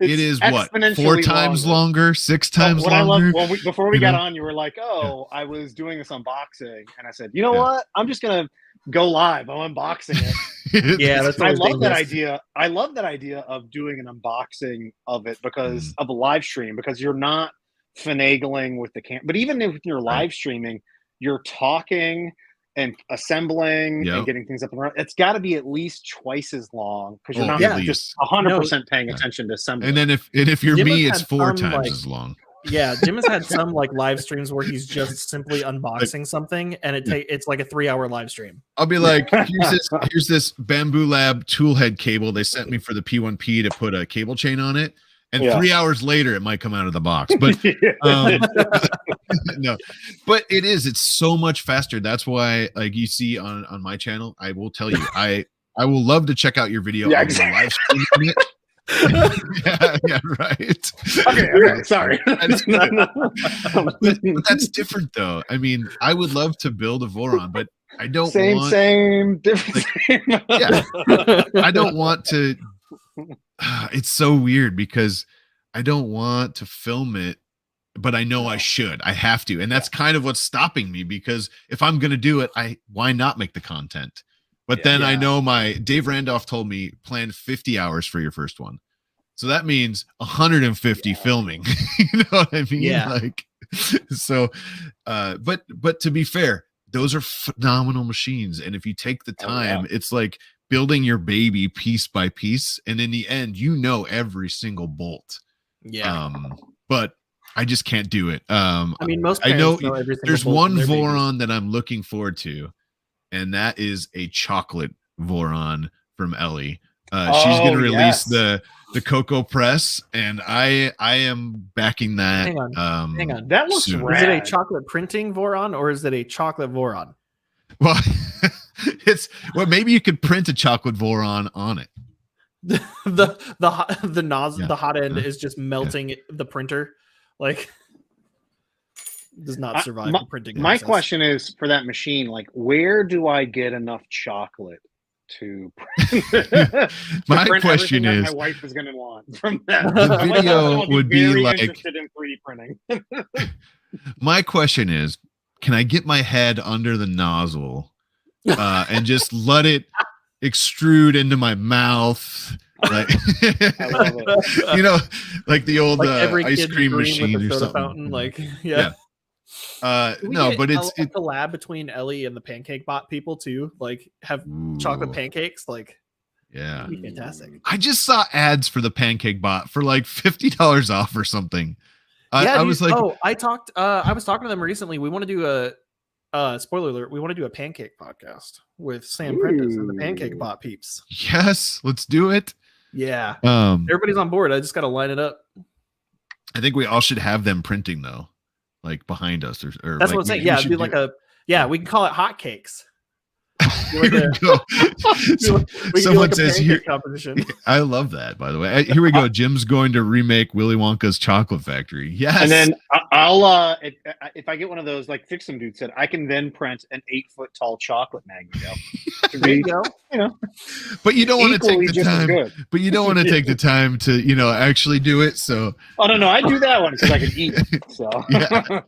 it is what 4 times longer, 6 times longer. Before we got on, you were like, "Oh, I was doing this unboxing," and I said, "You know what? I'm just gonna go live. I'm unboxing it." That's I love that idea. I love that idea of doing an unboxing of it because of a live stream, because you're not finagling with the camera. But even if you're live streaming, you're talking and assembling and getting things up and running. It's got to be at least twice as long, because you're not just 100% paying attention to assembly. And then if you're me, it's 4 times as long. Yeah, Jim has had some like live streams where he's just simply unboxing something, and it's like a 3-hour live stream. I'll be like, here's this Bamboo Lab tool head cable they sent me for the P1P to put a cable chain on it. And 3 hours later, it might come out of the box. But no, but it's so much faster. That's why, like you see on my channel, I will tell you, I will love to check out your video. Yeah, exactly. Live stream it. yeah, right. Okay, sorry. But that's different, though. I mean, I would love to build a Voron, but I don't want different. I don't want to. It's so weird because I don't want to film it, but I know I should. I have to, and that's kind of what's stopping me, because if I'm going to do it, why not make the content? But then I know Dave Randolph told me plan 50 hours for your first one. So that means 150 filming. You know what I mean? Yeah. Like, so, but to be fair, those are phenomenal machines. And if you take the time, it's like building your baby piece by piece. And in the end, every single bolt. Yeah. But I just can't do it. I mean, most I know every single there's bolt one in their Voron that I'm looking forward to, and that is a chocolate Voron from Ellie. She's going to release the Cocoa Press, and I am backing that. Hang on. That looks soon. rad. Is it a chocolate printing Voron, or is it a chocolate Voron? Well, maybe you could print a chocolate Voron on it. The hot end is just melting the printer, like does not survive the printing. My question is, for that machine, like, where do I get enough chocolate to print? My question is, my wife is going to want from that. The video would be like interested in 3D printing. My question is, can I get my head under the nozzle and just let it extrude into my mouth? Like, I love it. like the old every ice cream machine with the or soda something. fountain, like no, but it's a collab between Ellie and the Pancake Bot people too. Like have chocolate pancakes. Like Yeah. That'd be fantastic. I just saw ads for the Pancake Bot for like $50 off or something. I was like, I was talking to them recently. We want to do spoiler alert, we want to do a pancake podcast with Sam Prentice and the Pancake Bot peeps. yes, let's do it. Yeah. Everybody's on board. I just got to line it up. I think we all should have them printing though, like behind us or that's like, what I'm saying. Yeah, it'd be like we can call it HotCakes. Here we go. Someone says here competition. I love that, by the way. Here we go. Jim's going to remake Willy Wonka's Chocolate Factory. Yes. And then I'll if I get one of those, like Fix Some Dude said, I can then print an 8-foot tall chocolate Magneto. There you go. But you don't want to take the time. But you don't want to take the time to actually do it. So no, I do that one because I can eat it. So yeah.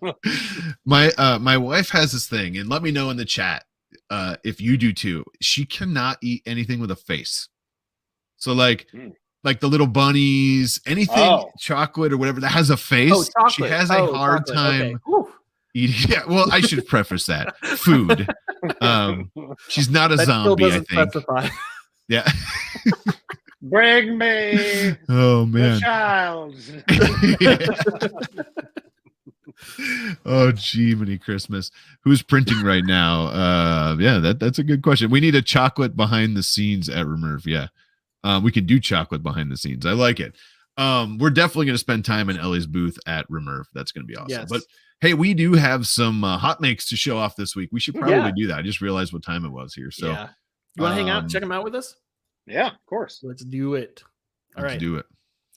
My wife has this thing, and let me know in the chat. If you do too, she cannot eat anything with a face. So like the little bunnies, anything chocolate or whatever that has a face, she has a hard time eating. Yeah, well, I should preface that food. She's not a zombie. I think. Specify. Yeah. Bring me. Oh man. The child. Oh gee, many Christmas. Who's printing right now? Yeah, that's a good question. We need a chocolate behind the scenes at RMRRF. Yeah, we can do chocolate behind the scenes. I like it. We're definitely going to spend time in Ellie's booth at RMRRF. That's going to be awesome. Yes. But hey, we do have some HotMakes to show off this week. We should probably do that. I just realized what time it was here. So yeah. You want to hang out, check them out with us? Yeah, of course. Let's do it. All right, do it.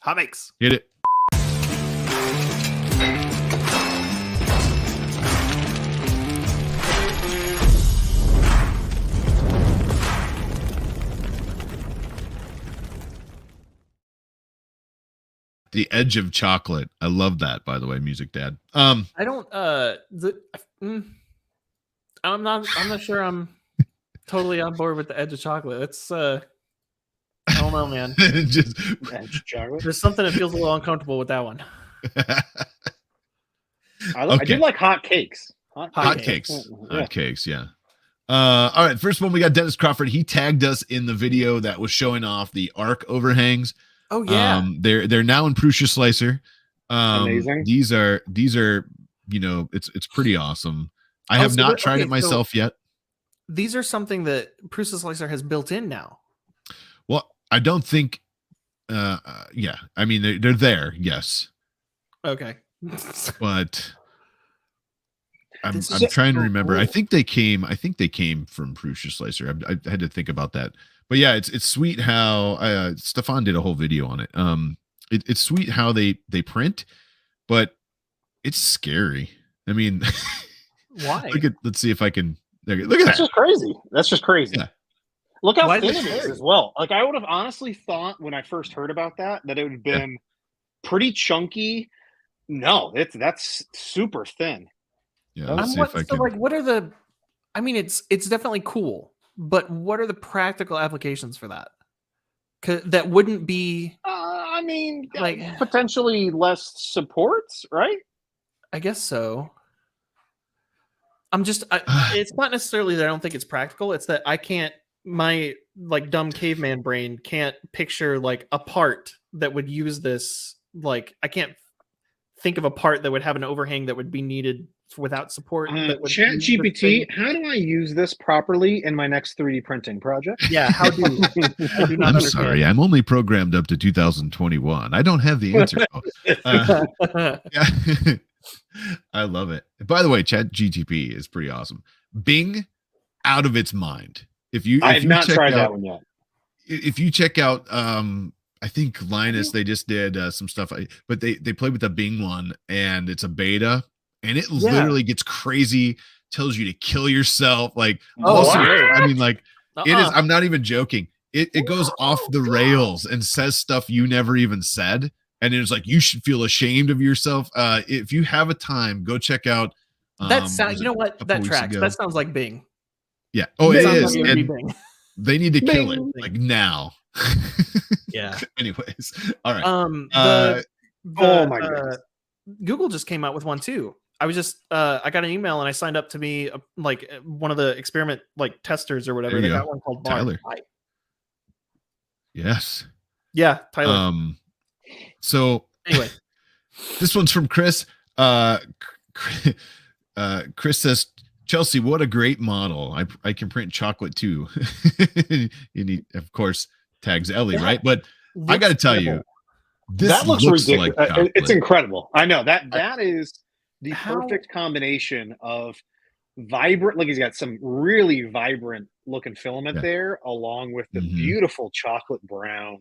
HotMakes. Hit it. The edge of chocolate. I love that, by the way, Music Dad. I don't I'm not sure I'm totally on board with the edge of chocolate. It's I don't know, man. Just edge of chocolate. There's something that feels a little uncomfortable with that one. I do like hot cakes. Hot cakes. Hot cakes, yeah. All right, first one we got Dennis Crawford. He tagged us in the video that was showing off the arc overhangs. Oh yeah. They're now in Prusa Slicer. Amazing. These are it's pretty awesome. I have not tried it myself yet. These are something that Prusa Slicer has built in now. Well, I don't think yeah. I mean they're there, yes. Okay. But I'm trying to remember. Cool. I think they came from Prusa Slicer. I had to think about that. But yeah, it's sweet how Stefan did a whole video on it. It's sweet how they print, but it's scary. I mean, why? Let's see if I can. Look at that. That's just crazy. That's just crazy. Yeah. Look how thin it is as well. Like I would have honestly thought when I first heard about that it would have been pretty chunky. No, that's super thin. Yeah, let's see if I can. Like, what are the? I mean, it's definitely cool. But what are the practical applications for that? That wouldn't be. I mean, like potentially less supports, right? I guess so. It's not necessarily that I don't think it's practical. It's that I can't. My like dumb caveman brain can't picture like a part that would use this. Like I can't think of a part that would have an overhang that would be needed without support. Chat GPT, how do I use this properly in my next 3D printing project? Yeah, how do I do not I'm understand. sorry, I'm only programmed up to 2021. I don't have the answer. Yeah. I love it. By the way, Chat GTP is pretty awesome. Bing, out of its mind. I have not tried that one yet. If you check out I think Linus, they just did some stuff, but they played with the Bing one, and it's a beta. And it literally gets crazy, tells you to kill yourself. Like, I mean, like, it is, I'm not even joking. It goes off the rails and says stuff you never even said. And it's like, you should feel ashamed of yourself. If you have a time, go check out. That sounds, you know what? That tracks. That sounds like Bing. Yeah. Oh, it is. And they need to kill it, like, now. Yeah. Anyways. All right. Oh, my goodness. Google just came out with one, too. I was just I got an email and I signed up to be like one of the experiment like testers or whatever. They got one called Tyler. Yes. Yeah, Tyler. So Anyway, this one's from Chris. Chris says, Chelsea, what a great model. I can print chocolate too. And he, of course, tags Ellie, right? But I got to tell you, that looks ridiculous. Like it's incredible. I know that is the perfect combination of vibrant. Like he's got some really vibrant looking filament there, along with the beautiful chocolate brown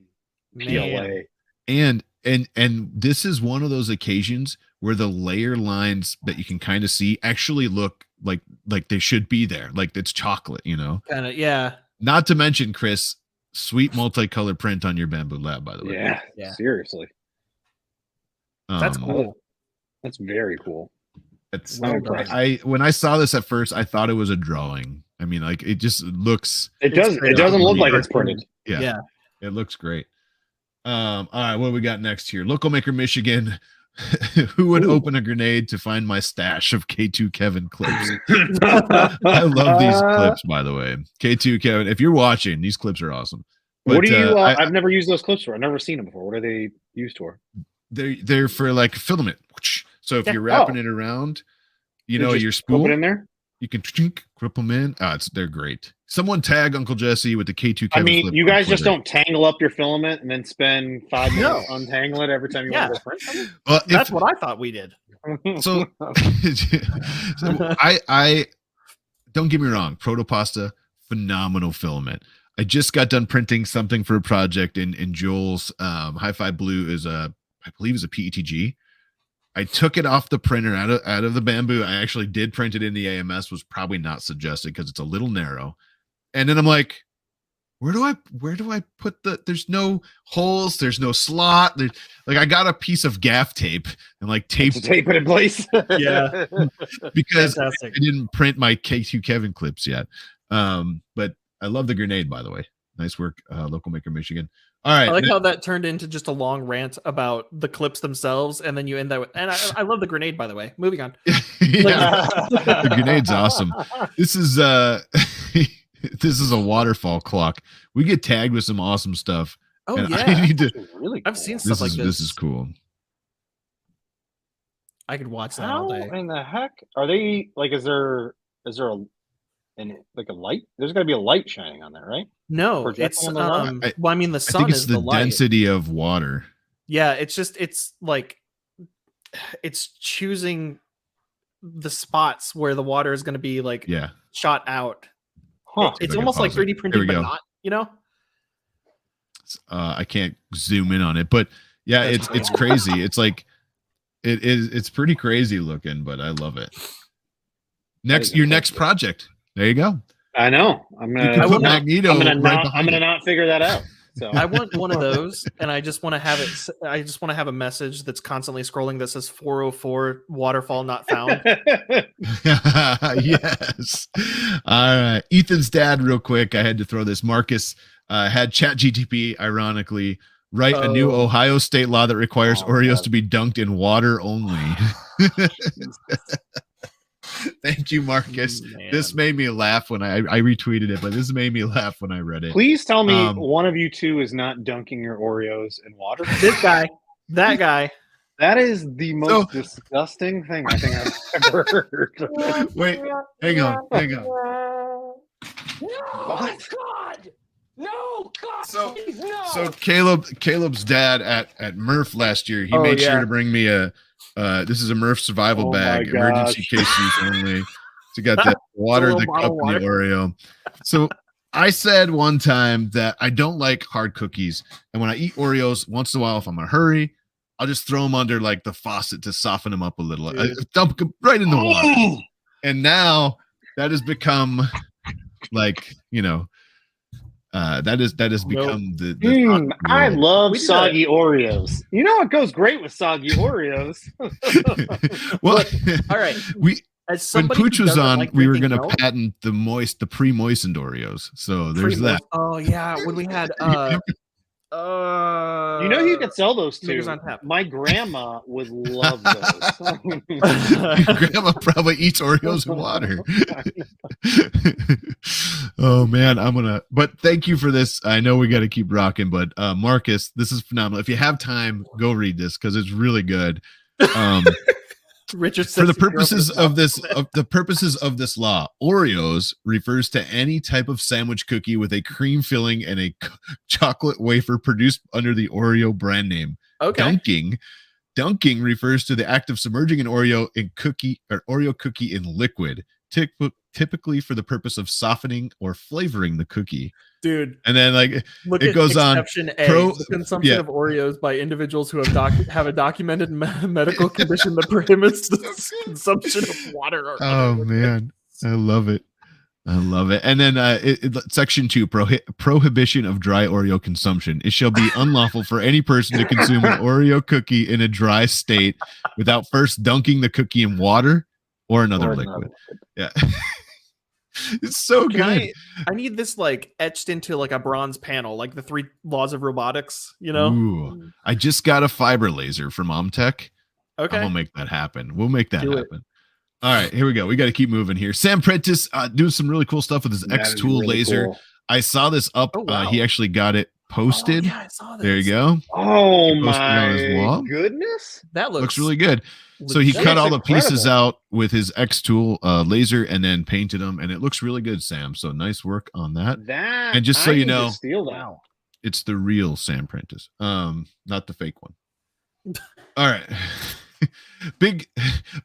PLA. And this is one of those occasions where the layer lines that you can kind of see actually look like they should be there. Like it's chocolate, you know? Kind of, yeah. Not to mention, Chris, sweet multicolor print on your Bamboo Lab, by the way. Yeah. Seriously. That's cool. That's very cool. It's when I saw this at first, I thought it was a drawing. I mean, like it just looks. It doesn't look like it's printed. Yeah. It looks great. All right, what do we got next here? Local maker Michigan. Who would open a grenade to find my stash of K2 Kevin clips? I love these clips, by the way. K2 Kevin, if you're watching, these clips are awesome. But, what do you? I've never used those clips for. I've never seen them before. What are they used for? They're for like filament. So if you're wrapping it around, you know, your spool. Put it in there. You can grip them in. They're great. Someone tag Uncle Jesse with the K2 Kevin. I mean, you guys just don't tangle up your filament and then spend 5 minutes untangling it every time you want to go print something? Well, that's what I thought we did. So I don't get me wrong, Protopasta, phenomenal filament. I just got done printing something for a project in Joel's Hi-Fi Blue I believe is a PETG. I took it off the printer out of the Bamboo. I actually did print it in the AMS, was probably not suggested because it's a little narrow. And then I'm like, where do I put there's no holes, there's no slot. There's like I got a piece of gaff tape and like tape it in place. Yeah. Because I didn't print my K2 Kevin clips yet. But I love the grenade, by the way. Nice work, local maker Michigan. All right. I like how that turned into just a long rant about the clips themselves, and then you end that with, and I love the grenade, by the way. Moving on. The grenade's awesome. This is this is a waterfall clock. We get tagged with some awesome stuff. Oh and yeah, I need to, really cool. I've seen stuff like this. This is cool. I could watch that all day. How in the heck are they? Like, is there a light? There's got to be a light shining on there, right? No, it's well, I mean, the sun is the light. Density of water. Yeah, it's like it's choosing the spots where the water is going to be like shot out. It's almost like 3D printing, but not, you know. I can't zoom in on it, but yeah, it's crazy. It's like it's pretty crazy looking, but I love it. Your next project. There you go. I know. I'm gonna not figure that out. So I want one of those, and I just want to have it. I just want to have a message that's constantly scrolling that says 404 waterfall not found. Yes. All right. Ethan's dad, real quick. I had to throw this. Marcus had ChatGTP, ironically, write a new Ohio state law that requires Oreos to be dunked in water only. Thank you, Marcus. This made me laugh when I retweeted it, but this made me laugh when I read it. Please tell me one of you two is not dunking your Oreos in water. This guy, that guy. That is the most disgusting thing I think I've ever heard. Wait, hang on. No, God! No, God! So Caleb's dad at Murph last year, he made sure to bring me this is a Murph survival bag, emergency case use only. So you got the water, the cup, and the Oreo. So I said one time that I don't like hard cookies, and when I eat Oreos, once in a while, if I'm in a hurry, I'll just throw them under like the faucet to soften them up a little. I dump them right in the water, and now that has become like, you know, that has become the I love soggy Oreos. You know what goes great with soggy Oreos? Well, all right. When Pooch was on, we were going to patent the pre-moistened Oreos. So there's that. Oh yeah, when we had you know, you could sell those too. My grandma would love those. Grandma probably eats Oreos in water. Oh man, but thank you for this. I know we got to keep rocking, but Marcus, this is phenomenal. If you have time, go read this because it's really good. Richard For the purposes of this law, Oreos refers to any type of sandwich cookie with a cream filling and a chocolate wafer produced under the Oreo brand name. Okay. Dunking refers to the act of submerging an Oreo cookie in liquid, typically for the purpose of softening or flavoring the cookie. Dude, and then look it at goes on. Exception A, the consumption of Oreos by individuals who have a documented medical condition that prohibits the consumption of water. Or oh man, I love it. And then section 2, prohibition of dry Oreo consumption. It shall be unlawful for any person to consume an Oreo cookie in a dry state without first dunking the cookie in water or another liquid. Yeah. It's so good. I need this etched into a bronze panel, like the 3 laws of robotics, Ooh, I just got a fiber laser from Omtech. Okay. I'm gonna make that happen. We'll make that happen. All right, here we go. We got to keep moving here. Sam Prentice doing some really cool stuff with his X Tool really laser. cool. I saw this up. Oh, wow. He actually got it posted. Oh, yeah, I saw this. There you go. Oh He posted it on his my wall. goodness. That Looks really good. So he legit. cut all the pieces incredible. out with his X Tool laser and then painted them, and it looks really good, Sam. So nice work on that. And just so I you need to know, steal that. it's the real Sam Prentice, not the fake one. All right. Big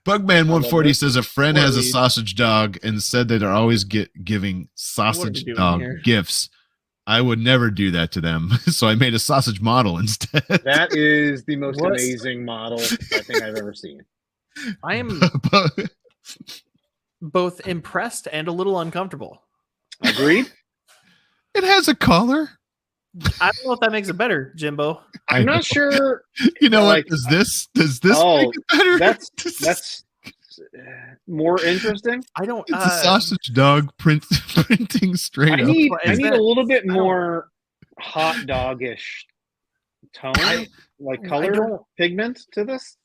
Bugman 140 says a friend has a sausage dog and said that they're always giving sausage dog gifts. I would never do that to them, so I made a sausage model instead. That is the most amazing model I think I've ever seen. I am both impressed and a little uncomfortable. Agreed. It has a collar. I don't know if that makes it better, Jimbo. I'm not sure. You know what? Does this make it better? That's more interesting. I don't. It's a sausage dog printing straight up. I need a little bit more hot dog-ish tone, color pigment to this.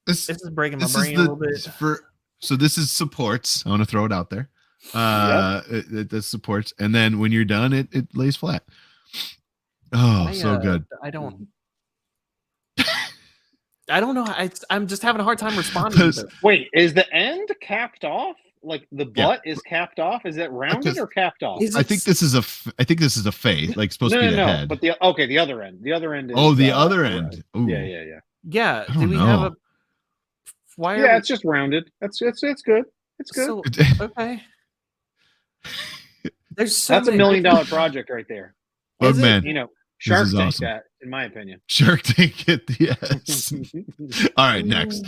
This is breaking my brain a little bit. So this is supports. I want to throw it out there. It supports, and then when you're done, it lays flat. Oh, so good. I don't know. I'm just having a hard time responding to this. Wait, is the end capped off? Like the butt is capped off? Is it rounded or capped off? I think this is a face, like supposed to be the head. But the other end. The other end is the other end. Ooh. Yeah. Yeah. Do we have a why? Yeah, it's just rounded. It's good. It's good. So, okay. That's $1 million project right there. Bugman. Shark Tank awesome. that, in my opinion. Shark Tank it, yes. All right, next.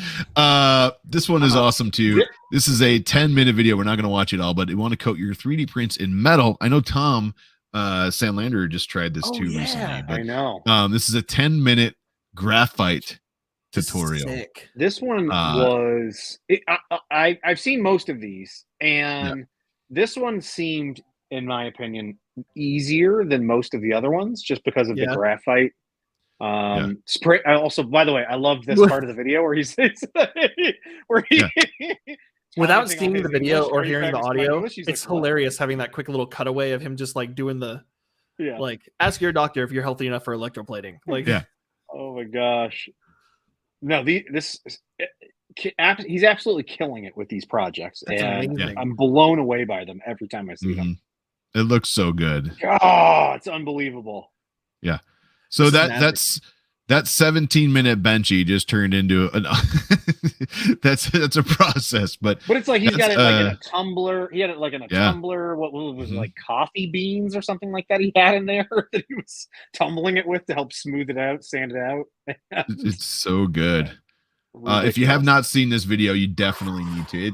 This one is awesome too. This is a 10-minute video. We're not going to watch it all, but you want to coat your 3D prints in metal. I know Tom Sandlander just tried this too recently. But, I know. This is a 10-minute graphite tutorial. This one was. I've seen most of these, and this one seemed, in my opinion, easier than most of the other ones just because of the graphite spray. I also, by the way, I love this part of the video where he's without seeing the video or hearing the audio, it's hilarious having that quick little cutaway of him just doing the ask your doctor if you're healthy enough for electroplating. Oh my gosh. No, he's absolutely killing it with these projects. That's amazing. I'm blown away by them every time I see them. It looks so good. Oh, it's unbelievable. Yeah. So that's 17-minute benchy just turned into an that's a process, but it's like he's got it like in a tumbler. He had it like in a tumbler. What was it, like coffee beans or something like that he had in there that he was tumbling it with to help smooth it out, sand it out. It's so good. If you have not seen this video, you definitely need to.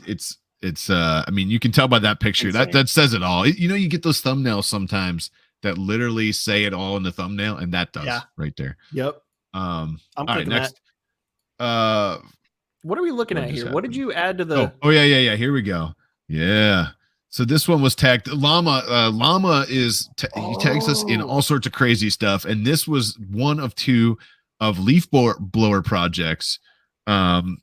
It's I mean, you can tell by that picture. That says it all. You get those thumbnails sometimes that literally say it all in the thumbnail, and that does right there. Yep. I'm all right, next. What are we looking at here? What did you add to the yeah. Here we go. Yeah. So this one was tagged. Llama is he tags us in all sorts of crazy stuff, and this was one of 2 of leaf blower projects.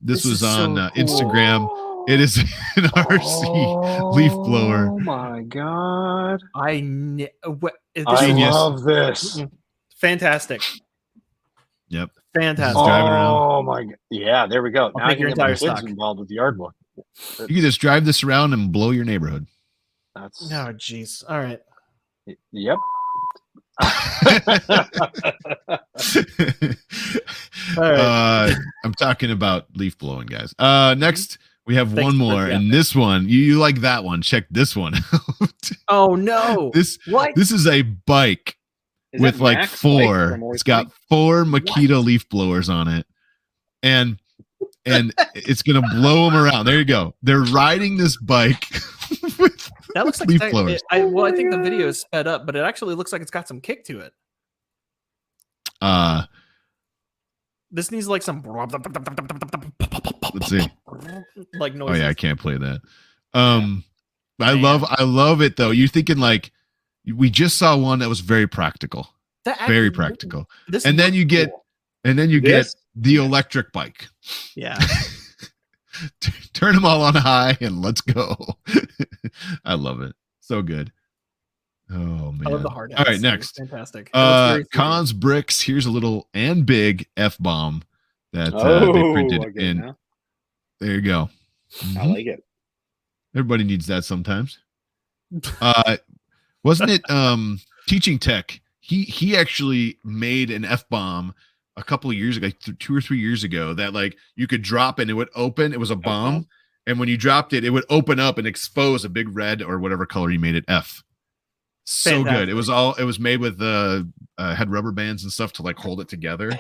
This was on Instagram. It is an RC leaf blower. Oh my god! I Genius. love this. Fantastic. Yep. Fantastic. Just driving around. Oh my god! Yeah, there we go. Now I take can your get my entire kids stock. involved with the yard book. You can just drive this around and blow your neighborhood. That's Oh, jeez. All right. Yep. All right. I'm talking about leaf blowing, guys. Next we have Thanks one for more, that. and this one you like that one. Check this one out. Oh no. This What? this is a bike Is with that like Max four. Bike from It's got 4 Makita leaf blowers on it, and it's gonna blow them around. There you go. They're riding this bike. with That looks like leaf blowers. I think the video is sped up, but it actually looks like it's got some kick to it. This needs like some Let's see. like Oh noises. yeah, I can't play that. I love it though. You're thinking like we just saw one that was very practical. Very practical. And then you get get the electric bike. Yeah. Turn them all on high and let's go. I love it. So good. Oh man. I love the hard All right, hats. next. Fantastic. Cons bricks. Here's a little and big F bomb that Oh, they printed okay, in. now. There you go. I Mhm. like it. Everybody needs that sometimes. Wasn't it Teaching Tech? He actually made an F bomb a couple of years ago, 2 or 3 years ago, that like you could drop and it would open. It was a bomb, and when you dropped it, it would open up and expose a big red or whatever color you made it F. So good. It was made with had rubber bands and stuff to like hold it together,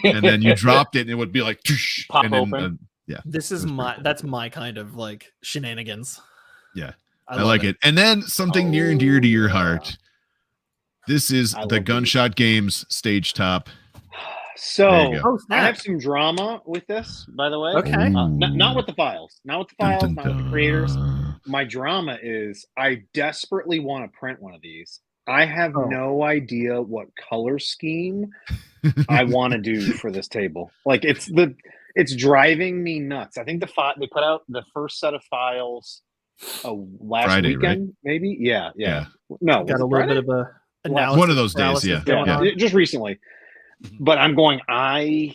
and then you dropped it and it would be like Pop and then, open. yeah. This is that's my kind of like shenanigans. Yeah. I love like it. And then something near and dear to your heart. This is I the love Gunshot Games stage top. So There you go. Oh, I snap. have some drama with this, by the way. Okay. Not with the files, not with the files, Dun, not dun, with the creators. dun. My drama is I desperately want to print one of these. I have Oh. no idea what color scheme I want to do for this table. Like it's driving me nuts. I think they put out the first set of files last Friday, weekend, maybe. Yeah. No, was Got it a little Friday? bit of a One of those days, analysis yeah. going on. Just recently. But I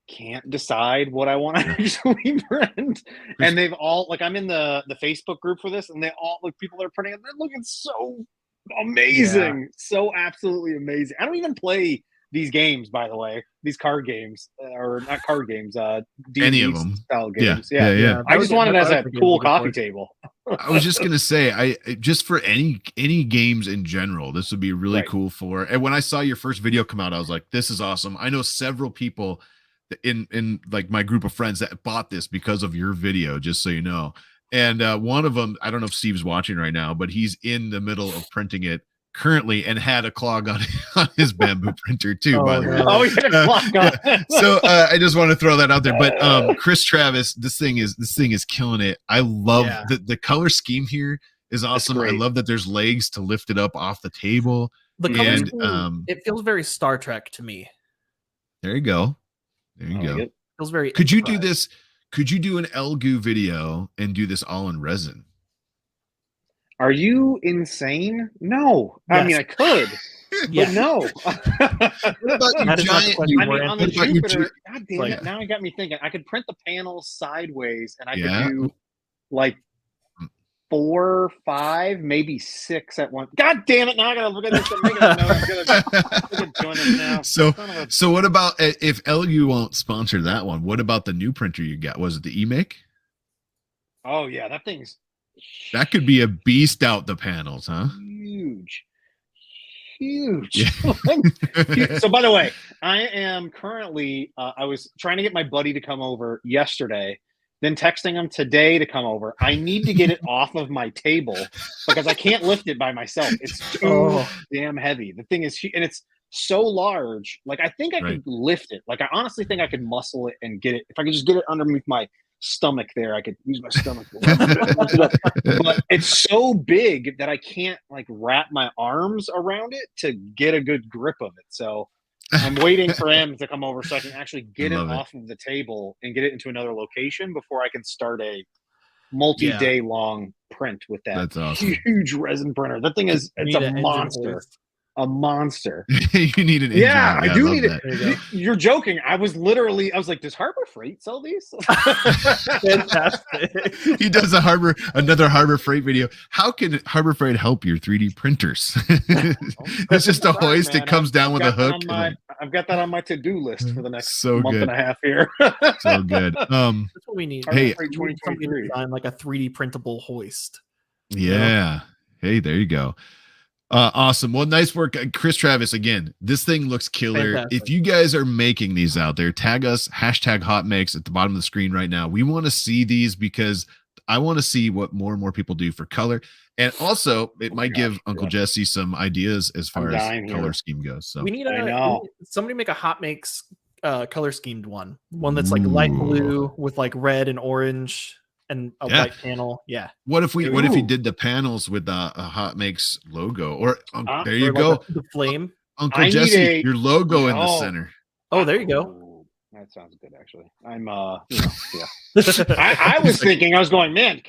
can't decide what I want to actually print. And they've all like I'm in the Facebook group for this, and they all like people that are printing it, they're looking so amazing. So absolutely amazing. I don't even play these games, by the way, these card games, or not card games, D&D Any of them. style Yeah, games. yeah. I just want it as a cool coffee table. table. I was just gonna say, just for any games in general, this would be really Right. cool for. And when I saw your first video come out, I was like, this is awesome. I know several people in like my group of friends that bought this because of your video, just so you know. And one of them, I don't know if Steve's watching right now, but he's in the middle of printing it currently and had a clog on his bamboo printer too, by the way. Oh, we had a clock on. So I just want to throw that out there. But Chris Travis, this thing is killing it. I love the color scheme here is awesome. I love that there's legs to lift it up off the table. The color And scheme, it feels very Star Trek to me. there you go. There you I go. like it. Feels very. Could you do Enterprise. this? Could you do an Elgu video and do this all in resin? Are you insane? No. I mean, Yes. I could, Yeah. but no. What about your That is not the giant? question I we're mean, on in. the What about your Jupiter, God damn like- it! Now you got me thinking. I could print the panels sideways, and I Yeah. could do like 4, 5, maybe 6 at once. God damn it! Now I gotta look at this. I'm making a note. I'm gonna join this now. So Son of a- so what about if Elgu won't sponsor that one? What about the new printer you got? Was it the eMake? Oh yeah, that thing's That could be a beast out the panels, huh? huge. Huge. Yeah. So by the way, I am currently I was trying to get my buddy to come over yesterday, then texting him today to come over. I need to get it off of my table because I can't lift it by myself. It's too damn heavy. The thing is, and it's so large. Like I think I could lift it. Like I honestly think I could muscle it and get it. If I could just get it underneath my stomach there, I could use my stomach. But it's so big that I can't like wrap my arms around it to get a good grip of it. So I'm waiting for him to come over so I can actually get it Love it. off of the table and get it into another location before I can start a multi-day long print with that That's awesome. huge resin printer. That thing is it's a monster. A monster. You need an engine. Yeah, I do love need that. it. You're joking. I was like, does Harbor Freight sell these? Fantastic. He does another Harbor Freight video. How can Harbor Freight help your 3D printers? It's just a hoist. Man, It comes down with a hook. I've got that on my to-do list for the next So month good. and a half here. So good. That's what we need. Hey, Somebody design like a 3D printable hoist. Yeah. Hey, there you go. Awesome. Well, nice work, Chris Travis. Again, this thing looks killer. Fantastic. If you guys are making these out there, tag us #HotMakes at the bottom of the screen right now. We want to see these because I want to see what more and more people do for color. And also, it might give Uncle Jesse some ideas as far as color scheme goes. So we need somebody make a HotMakes color schemed one that's like light blue with like red and orange and a white panel. Yeah. What if he did the panels with a HotMakes logo? Or there you go, like the flame. Uncle Jesse, your logo in the center. Oh, there you go. That sounds good, actually. I'm I was thinking, I was going, man,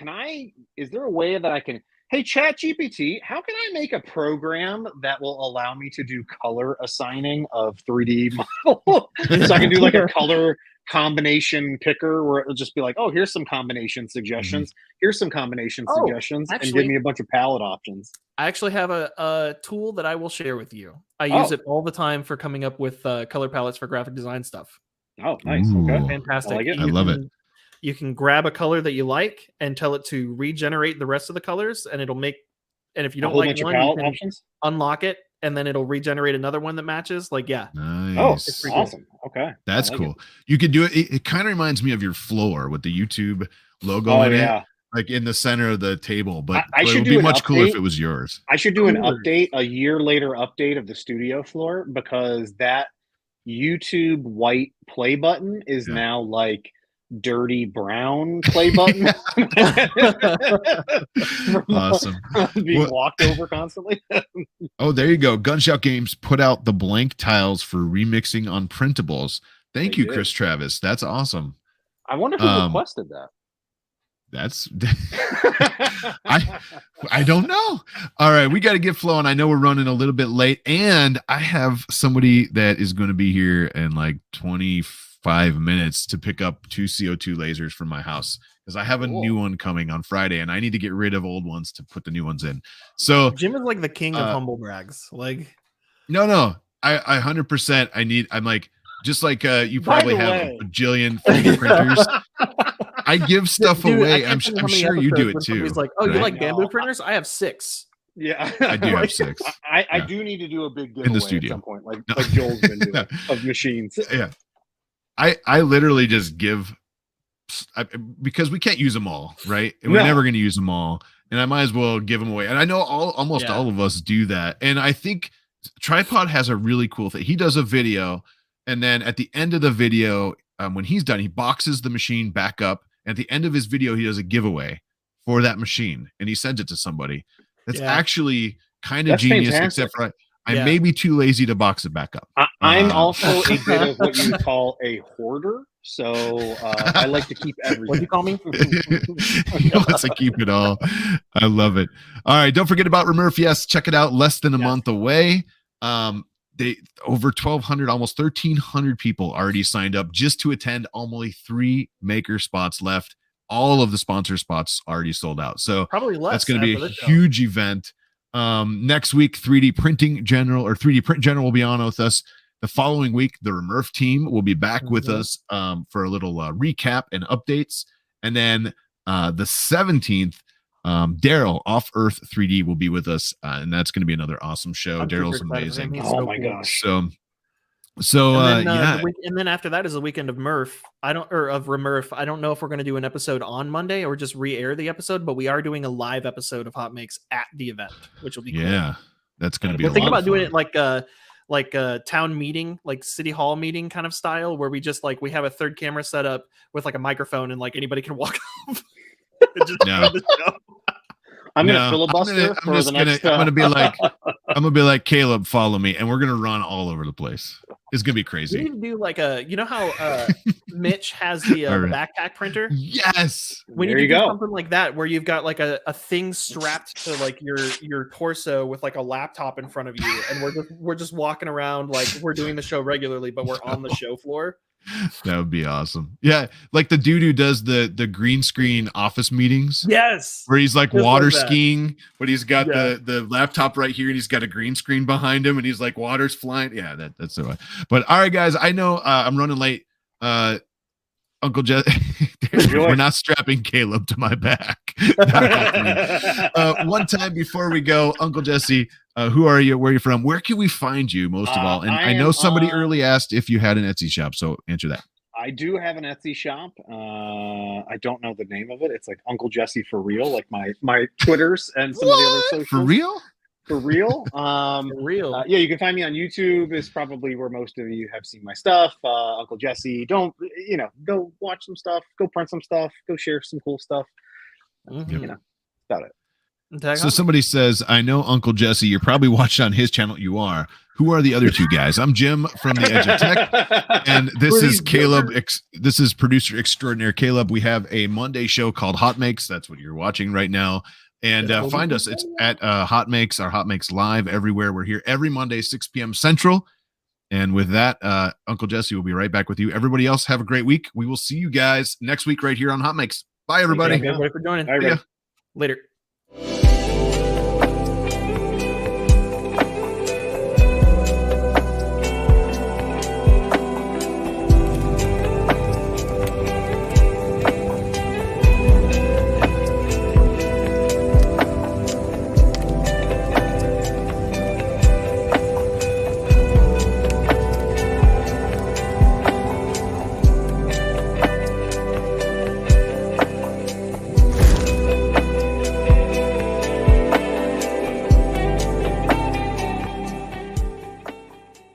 is there a way that I can, hey, ChatGPT, how can I make a program that will allow me to do color assigning of 3D model? So I can do like a color combination picker where it'll just be like, oh, here's some combination suggestions. Here's some combination suggestions, and give me a bunch of palette options. I actually have a tool that I will share with you. I use it all the time for coming up with color palettes for graphic design stuff. Oh, nice. Okay. Fantastic. I like it. I love it. You can grab a color that you like and tell it to regenerate the rest of the colors, and it'll make. And if you don't like one, you can unlock it, and then it'll regenerate another one that matches. Like, yeah. Nice. Oh, awesome. Cool. Okay. That's cool. You could do it. It kind of reminds me of your floor with the YouTube logo in it, like in the center of the table. But it would be much cooler if it was yours. I should do an update, a year later update of the studio floor, because that YouTube white play button is now like dirty brown play button. Awesome. Being walked over constantly. Oh, there you go. Gunshot Games put out the blank tiles for remixing on printables. Thank you, Chris Travis. That's awesome. I wonder who requested that. That's I don't know. All right, we got to get flowing. I know we're running a little bit late, and I have somebody that is going to be here in like 25 minutes to pick up 2 CO2 lasers from my house, because I have a new one coming on Friday, and I need to get rid of old ones to put the new ones in. So Jim is like the king of humble brags. Like, no, I 100%. I'm like, just like you probably have a bajillion 3D printers. I give stuff away. I'm sure you do it too. He's like, oh, you like bamboo printers? I have 6. Yeah, I do have 6. I do need to do a big giveaway in the studio at some point, like Joel's been doing of machines. Yeah, I literally just give, because we can't use them all, right? And we're never going to use them all, and I might as well give them away. And I know almost all of us do that. And I think Tripod has a really cool thing. He does a video, and then at the end of the video, when he's done, he boxes the machine back up. At the end of his video, he does a giveaway for that machine, and he sends it to somebody. That's actually kind of genius, fantastic. Except for I may be too lazy to box it back up. I'm also a bit of what you would call a hoarder, so I like to keep everything. What do you call me? He wants to keep it all. I love it. All right, don't forget about RMRRF. Yes, check it out. Less than a month away. They over 1,200, almost 1,300 people already signed up just to attend. Only 3 maker spots left. All of the sponsor spots already sold out. So probably less. That's going to be a huge event. Next week, 3D Print General will be on with us. The following week, the RMRRF team will be back with us for a little recap and updates. And then the 17th, Daryl Off Earth 3D will be with us, and that's going to be another awesome show. Daryl's amazing. Oh my gosh! And then after that is the weekend of RMRRF. I don't know if we're going to do an episode on Monday or just re-air the episode, but we are doing a live episode of HotMakes at the event, which will be cool. Yeah, that's going to be. We're thinking about doing it like a town meeting, like city hall meeting kind of style, where we just we have a third camera set up with like a microphone, and like anybody can walk up. I'm gonna filibuster for the next. I'm gonna be like Caleb, follow me, and we're gonna run all over the place. is gonna be We crazy. need to do like a, you know how Mitch has the Alright. backpack printer. Yes. We need There to you do go. something like that where you've got like a thing strapped to like your torso with like a laptop in front of you, and we're just walking around like we're doing the show regularly, but we're on the show floor. That would be awesome. Yeah, like the dude who does the green screen office meetings. Yes. Where he's like Just water like that. skiing, but he's got Yeah. the laptop right here and he's got a green screen behind him and he's like water's flying. Yeah, that's the way. But all right, guys, I know I'm running late. Uncle Jess, we're not strapping Caleb to my back. One time before we go, Uncle Jesse, who are you? Where are you from? Where can we find you most of all? And I know somebody early asked if you had an Etsy shop, so answer that. I do have an Etsy shop. I don't know the name of it. It's like Uncle Jesse for real, like my Twitters and some of the other socials. For real? For real. For real. Yeah, you can find me on YouTube. Is probably where most of you have seen my stuff. Uncle Jesse. Don't go watch some stuff. Go print some stuff. Go share some cool stuff. Mhm. About it. So somebody says, I know Uncle Jesse. You're probably watching on his channel. You are. Who are the other two guys? I'm Jim from the Edge of Tech, and this is Caleb. This is producer extraordinaire Caleb. We have a Monday show called HotMakes. That's what you're watching right now. And find us. It's at HotMakes, our HotMakes Live everywhere. We're here every Monday, 6 p.m. Central. And with that, Uncle Jesse will be right back with you. Everybody else, have a great week. We will see you guys next week right here on HotMakes. Bye, everybody. Thank you, everybody, for joining. All right, Later.